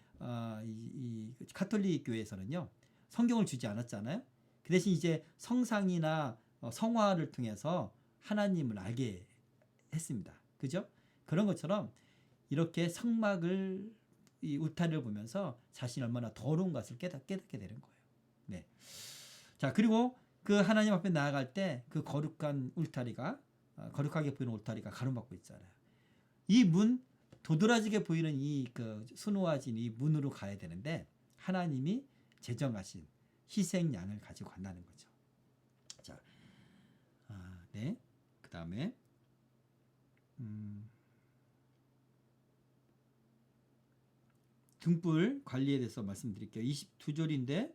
이 카톨릭 교회에서는요 성경을 주지 않았잖아요. 그 대신 이제 성상이나 성화를 통해서 하나님을 알게 했습니다. 그죠? 그런 것처럼 이렇게 성막을 이 울타리를 보면서 자신이 얼마나 더러운 것을 깨닫게 되는 거예요. 네. 자, 그리고 그 하나님 앞에 나아갈 때 그 거룩한 울타리가 거룩하게 보이는 울타리가 가로막고 있잖아요. 이 문 도드라지게 보이는 이 수놓아진 이 문으로 가야 되는데 하나님이 제정하신 희생 양을 가지고 간다는 거죠. 자, 네. 그다음에 등불 관리에 대해서 말씀드릴게요. 22절인데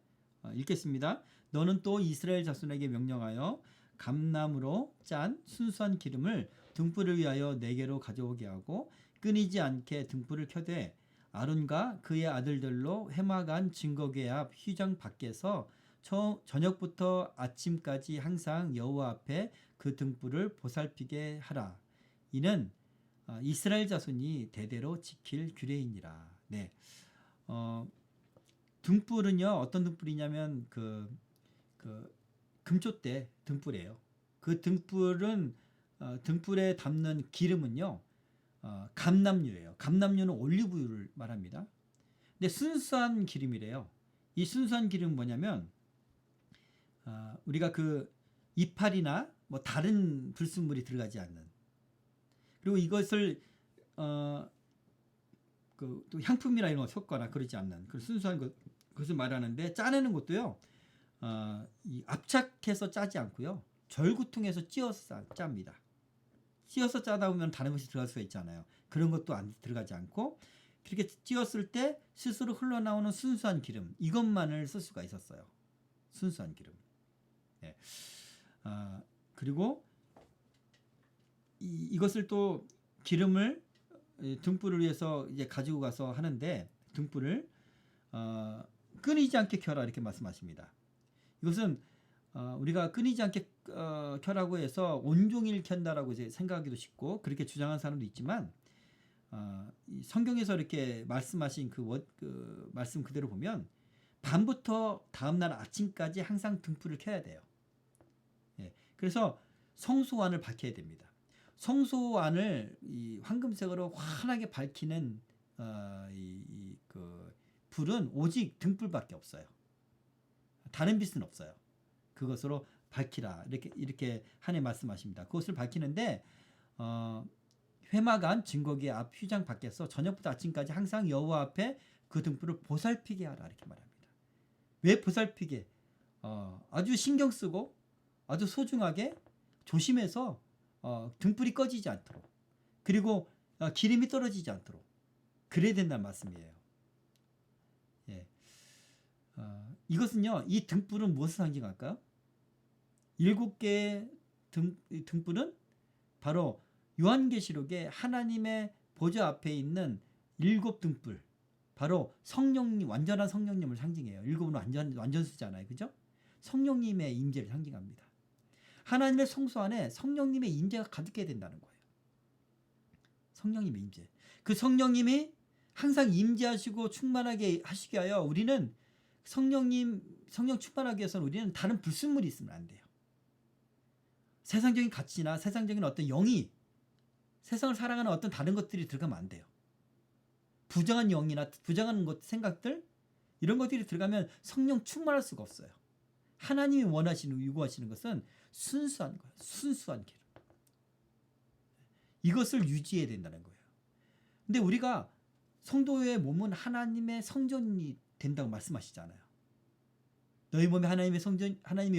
읽겠습니다. 너는 또 이스라엘 자손에게 명령하여 감나무로 짠 순수한 기름을 등불을 위하여 네개로 가져오게 하고 끊이지 않게 등불을 켜되 아론과 그의 아들들로 회막안 증거궤 앞 휘장 밖에서 저녁부터 아침까지 항상 여호와 앞에 그 등불을 보살피게 하라. 이는 이스라엘 자손이 대대로 지킬 규례이니라. 네. 등불은요 어떤 등불이냐면 그 금초대 등불이에요. 그 등불은 등불에 담는 기름은요 감람유예요. 감람유는 올리브유를 말합니다. 근데 순수한 기름이래요. 이 순수한 기름은 뭐냐면 우리가 그 이파리나 뭐 다른 불순물이 들어가지 않는 그리고 이것을 또 향품이나 이런 거 섞거나 그러지 않는 그 순수한 것을 말하는데 짜내는 것도요 이 압착해서 짜지 않고요 절구통해서 찧어서 짭니다. 찧어서 짜다 보면 다른 것이 들어갈 수가 있잖아요. 그런 것도 안 들어가지 않고 그렇게 찧었을 때 스스로 흘러나오는 순수한 기름 이것만을 쓸 수가 있었어요. 순수한 기름. 네. 그리고 이것을 또 기름을 등불을 위해서 이제 가지고 가서 하는데 등불을 끊이지 않게 켜라 이렇게 말씀하십니다. 이것은 우리가 끊이지 않게 켜라고 해서 온종일 켠다라고 이제 생각하기도 쉽고 그렇게 주장하는 사람도 있지만 성경에서 이렇게 말씀하신 그 말씀 그대로 보면 밤부터 다음날 아침까지 항상 등불을 켜야 돼요. 예, 그래서 성소안을 밝혀야 됩니다. 성소안을 이 황금색으로 환하게 밝히는 그 불은 오직 등불밖에 없어요. 다른 빛은 없어요. 그것으로 밝히라 이렇게 하나님 말씀하십니다. 그것을 밝히는데 회막안 증거궤 앞 휘장 밖에서 저녁부터 아침까지 항상 여호와 앞에 그 등불을 보살피게 하라 이렇게 말합니다. 왜 보살피게? 아주 신경 쓰고 아주 소중하게 조심해서 등불이 꺼지지 않도록 그리고 기름이 떨어지지 않도록 그래야 된다는 말씀이에요. 예. 이것은요 이 등불은 무엇을 상징할까요? 7개의 등불은 바로 요한계시록에 하나님의 보좌 앞에 있는 7등불 바로 성령님 완전한 성령님을 상징해요. 7은 완전수잖아요. 그죠? 성령님의 임재를 상징합니다. 하나님의 성소 안에 성령님의 임재가 가득해야 된다는 거예요. 성령님의 임재. 그 성령님이 항상 임재하시고 충만하게 하시게 하여 우리는 성령 충만하기 위해서는 우리는 다른 불순물이 있으면 안 돼요. 세상적인 가치나 세상적인 어떤 영이 세상을 살아가는 어떤 다른 것들이 들어가면 안 돼요. 부정한 영이나 부정한 생각들 이런 것들이 들어가면 성령 충만할 수가 없어요. 하나님이 원하시는 요구하시는 것은 순수한 거예요. 순수한 기름. 이것을 유지해야 된다는 거예요. 근데 우리가 성도의 몸은 하나님의 성전이 된다고 말씀하시잖아요. 너희 몸에 하나님의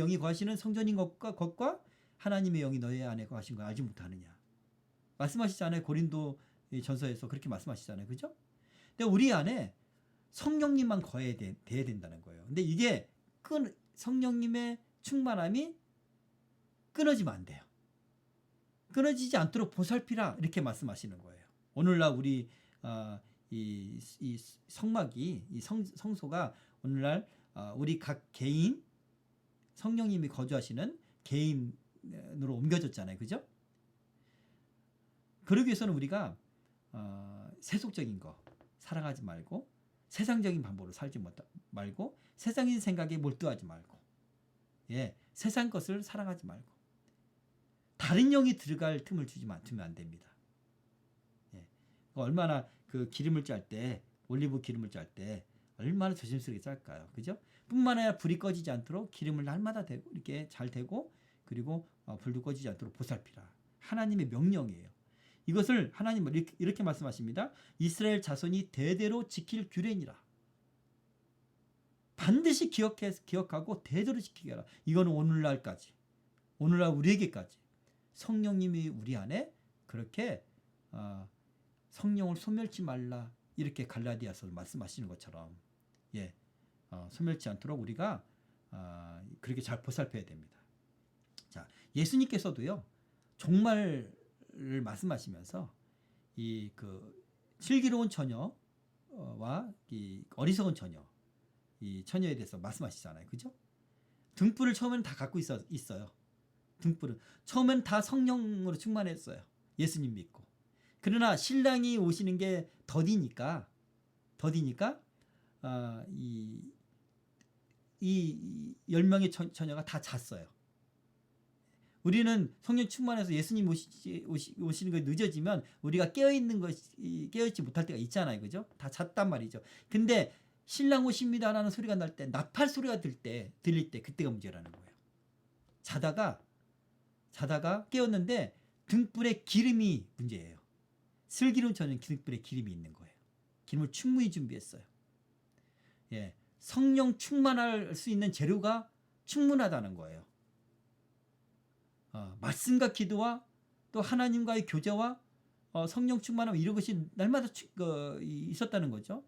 영이 거하시는 성전인 것과 하나님의 영이 너희 안에 거하신 걸 알지 못하느냐. 말씀하시잖아요. 고린도 전서에서 그렇게 말씀하시잖아요. 그죠? 근데 우리 안에 성령님만 거해야 돼야 된다는 거예요. 근데 이게 성령님의 충만함이 끊어지면 안 돼요. 끊어지지 않도록 보살피라 이렇게 말씀하시는 거예요. 오늘날 우리 이 성막이 이 성소가 오늘날 우리 각 개인 성령님이 거주하시는 개인으로 옮겨졌잖아요. 그죠? 그러기 위해서는 우리가 세속적인 거 사랑하지 말고 세상적인 방법으로 살지 말고 세상인 생각에 몰두하지 말고 세상 것을 사랑하지 말고 다른 영이 들어갈 틈을 두면 안 됩니다. 얼마나 그 기름을 짤 때 올리브 기름을 짤 때 얼마나 조심스럽게 짤까요? 그죠? 뿐만 아니라 불이 꺼지지 않도록 기름을 날마다 대고 이렇게 잘 대고 그리고 불도 꺼지지 않도록 보살피라. 하나님의 명령이에요. 이것을 하나님은 이렇게 말씀하십니다. 이스라엘 자손이 대대로 지킬 규례니라. 반드시 기억하고 대대로 지키게 하라. 이거는 오늘날까지 오늘날 우리에게까지 성령님이 우리 안에 그렇게 성령을 소멸치 말라 이렇게 갈라디아서 말씀하시는 것처럼 소멸치 않도록 우리가 그렇게 잘 보살펴야 됩니다. 자, 예수님께서도요 종말을 말씀하시면서 이 그 슬기로운 처녀와 이 어리석은 처녀 이 처녀에 대해서 말씀하시잖아요. 그죠? 등불을 처음에는 다 갖고 있어요. 등불은 처음엔 다 성령으로 충만했어요. 예수님 믿고. 그러나 신랑이 오시는 게 더디니까 이 10명의 처녀가 다 잤어요. 우리는 성령 충만해서 예수님 오시는 거 늦어지면 우리가 깨어있지 못할 때가 있잖아요. 그죠? 다 잤단 말이죠. 근데 신랑 오십니다 라는 소리가 날 때 나팔 소리가 들릴 때 그때가 문제라는 거예요. 자다가 깨었는데 등불에 기름이 문제예요. 슬기로운 처녀는 등불에 기름이 있는 거예요. 기름을 충분히 준비했어요. 성령 충만할 수 있는 재료가 충분하다는 거예요. 말씀과 기도와 또 하나님과의 교제와 성령 충만함 이런 것이 날마다 있었다는 거죠.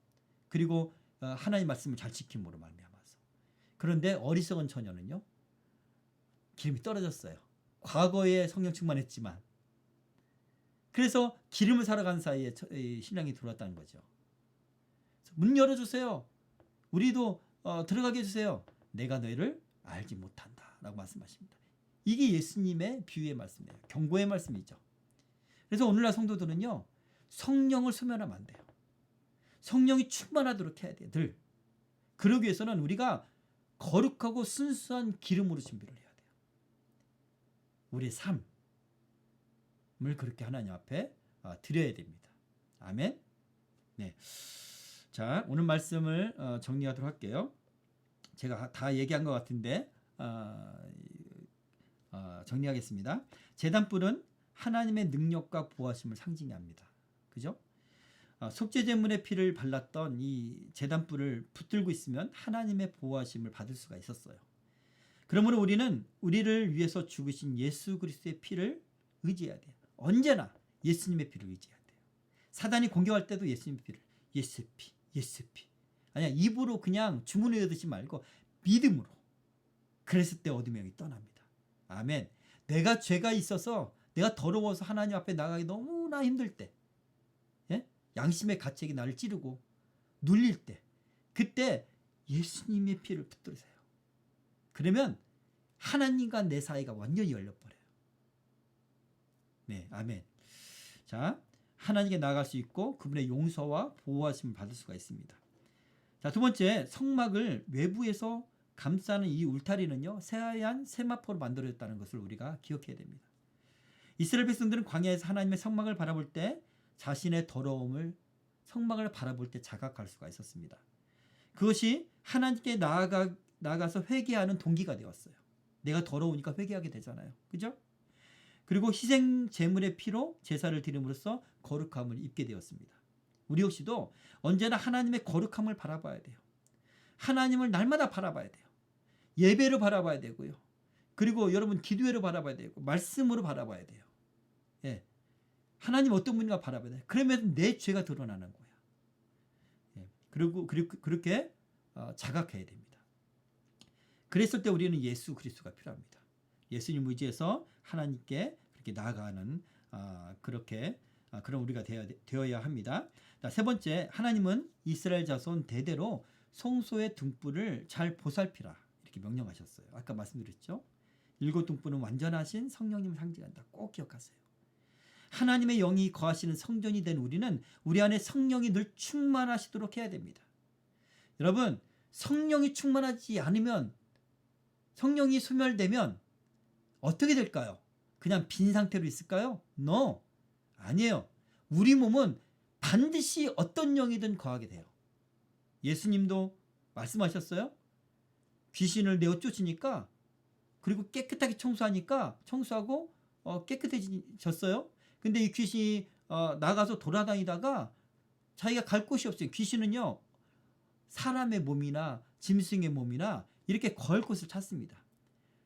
그리고 하나님 말씀을 잘 지킴으로 말미암아서. 그런데 어리석은 처녀는요. 기름이 떨어졌어요. 과거에 성령 충만했지만 그래서 기름을 사러 간 사이에 신랑이 들어왔다는 거죠. 문 열어주세요. 우리도 들어가게 해주세요. 내가 너희를 알지 못한다 라고 말씀하십니다. 이게 예수님의 비유의 말씀이에요. 경고의 말씀이죠. 그래서 오늘날 성도들은요. 성령을 소멸하면 안 돼요. 성령이 충만하도록 해야 돼요. 늘. 그러기 위해서는 우리가 거룩하고 순수한 기름으로 준비를 해야 돼요. 우리의 삶을 그렇게 하나님 앞에 드려야 됩니다. 아멘. 네. 자, 오늘 말씀을 정리하도록 할게요. 제가 다 얘기한 것 같은데 정리하겠습니다. 제단불은 하나님의 능력과 보호하심을 상징합니다. 그죠? 속죄제물의 피를 발랐던 이 제단불을 붙들고 있으면 하나님의 보호하심을 받을 수가 있었어요. 그러므로 우리는 우리를 위해서 죽으신 예수 그리스도의 피를 의지해야 돼요. 언제나 예수님의 피를 의지해야 돼요. 사단이 공격할 때도 예수님의 피를 예수의 피, 예수의 피. 아니야, 입으로 그냥 주문 외우듯이 말고 믿음으로. 그랬을 때 어둠의 영이 떠납니다. 아멘. 내가 죄가 있어서 내가 더러워서 하나님 앞에 나가기 너무나 힘들 때 양심의 가책이 나를 찌르고 눌릴 때 그때 예수님의 피를 붙들으세요. 그러면 하나님과 내 사이가 완전히 열려버려요. 네, 아멘. 자, 하나님께 나아갈 수 있고 그분의 용서와 보호하심을 받을 수가 있습니다. 자, 두 번째, 성막을 외부에서 감싸는 이 울타리는요, 새하얀 세마포로 만들어졌다는 것을 우리가 기억해야 됩니다. 이스라엘 백성들은 광야에서 하나님의 성막을 바라볼 때 자신의 더러움을 성막을 바라볼 때 자각할 수가 있었습니다. 그것이 하나님께 나아가서 회개하는 동기가 되었어요. 내가 더러우니까 회개하게 되잖아요. 그죠? 그리고 희생 제물의 피로 제사를 드림으로써 거룩함을 입게 되었습니다. 우리 역시도 언제나 하나님의 거룩함을 바라봐야 돼요. 하나님을 날마다 바라봐야 돼요. 예배로 바라봐야 되고요. 그리고 여러분 기도회로 바라봐야 되고 말씀으로 바라봐야 돼요. 예. 하나님 어떤 분인가 바라봐야 돼요. 그러면 내 죄가 드러나는 거야. 예. 그리고 그렇게 자각해야 됩니다. 그랬을 때 우리는 예수 그리스도가 필요합니다. 예수님 의지해서 하나님께 그렇게 나아가는 그런 우리가 되어야 합니다. 세 번째, 하나님은 이스라엘 자손 대대로 성소의 등불을 잘 보살피라 이렇게 명령하셨어요. 아까 말씀드렸죠. 7 등불은 완전하신 성령님을 상징한다. 꼭 기억하세요. 하나님의 영이 거하시는 성전이 된 우리는 우리 안에 성령이 늘 충만하시도록 해야 됩니다. 여러분, 성령이 충만하지 않으면, 성령이 소멸되면 어떻게 될까요? 그냥 빈 상태로 있을까요? No. 아니에요. 우리 몸은 반드시 어떤 영이든 거하게 돼요. 예수님도 말씀하셨어요. 귀신을 내어 쫓으니까, 그리고 깨끗하게 청소하고 깨끗해졌어요. 근데 이 귀신이 나가서 돌아다니다가 자기가 갈 곳이 없어요. 귀신은요, 사람의 몸이나 짐승의 몸이나 이렇게 걸 곳을 찾습니다.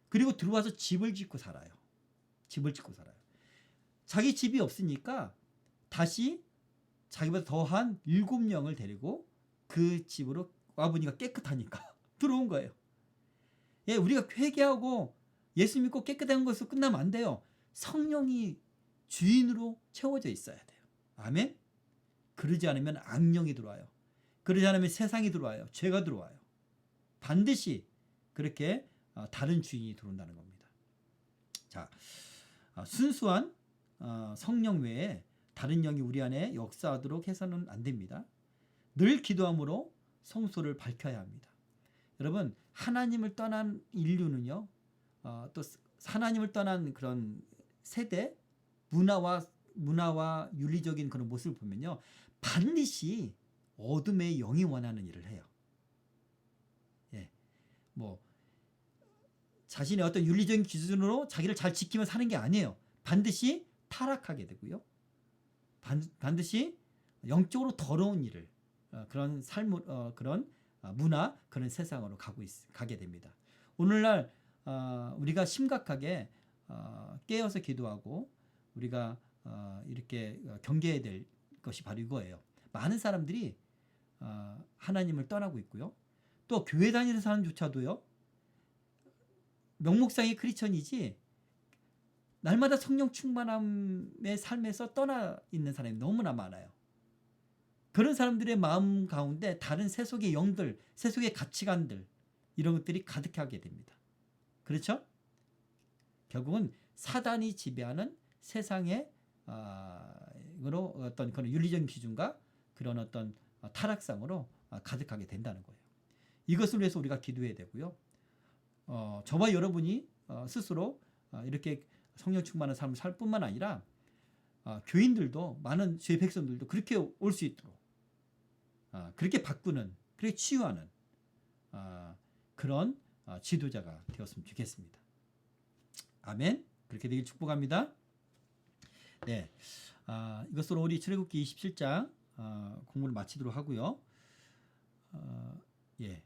그리고 들어와서 집을 짓고 살아요. 자기 집이 없으니까 다시 자기보다 더한 7명을 데리고 그 집으로 와보니까 깨끗하니까 들어온 거예요. 예, 우리가 회개하고 예수 믿고 깨끗한 것으로 끝나면 안 돼요. 성령이 주인으로 채워져 있어야 돼요. 아멘? 그러지 않으면 악령이 들어와요. 그러지 않으면 세상이 들어와요. 죄가 들어와요. 반드시 그렇게 다른 주인이 들어온다는 겁니다. 자, 순수한 성령 외에 다른 영이 우리 안에 역사하도록 해서는 안 됩니다. 늘 기도함으로 성소를 밝혀야 합니다. 여러분, 하나님을 떠난 인류는요, 또 하나님을 떠난 그런 세대, 문화와 윤리적인 그런 모습을 보면요, 반드시 어둠의 영이 원하는 일을 해요. 예, 자신의 어떤 윤리적인 기준으로 자기를 잘 지키며 사는 게 아니에요. 반드시 타락하게 되고요. 반드시 영적으로 더러운 일을, 그런 그런 문화, 그런 세상으로 가게 됩니다. 오늘날 우리가 심각하게 깨어서 기도하고 우리가 이렇게 경계해야 될 것이 바로 이거예요. 많은 사람들이 하나님을 떠나고 있고요. 또 교회 다니는 사람조차도요, 명목상의 크리스천이지 날마다 성령 충만함의 삶에서 떠나 있는 사람이 너무나 많아요. 그런 사람들의 마음 가운데 다른 세속의 영들, 세속의 가치관들, 이런 것들이 가득하게 됩니다. 그렇죠? 결국은 사단이 지배하는 세상의 어떤 그런 윤리적인 기준과 그런 어떤 타락상으로 가득하게 된다는 거예요. 이것을 위해서 우리가 기도해야 되고요. 저와 여러분이 스스로 이렇게 성령 충만한 삶을 살 뿐만 아니라 교인들도, 많은 주의 백성들도 그렇게 올 수 있도록, 그렇게 바꾸는, 그렇게 치유하는 그런 지도자가 되었으면 좋겠습니다. 아멘. 그렇게 되길 축복합니다. 네, 이것으로 우리 출애굽기 27장 공부를 마치도록 하고요. 예.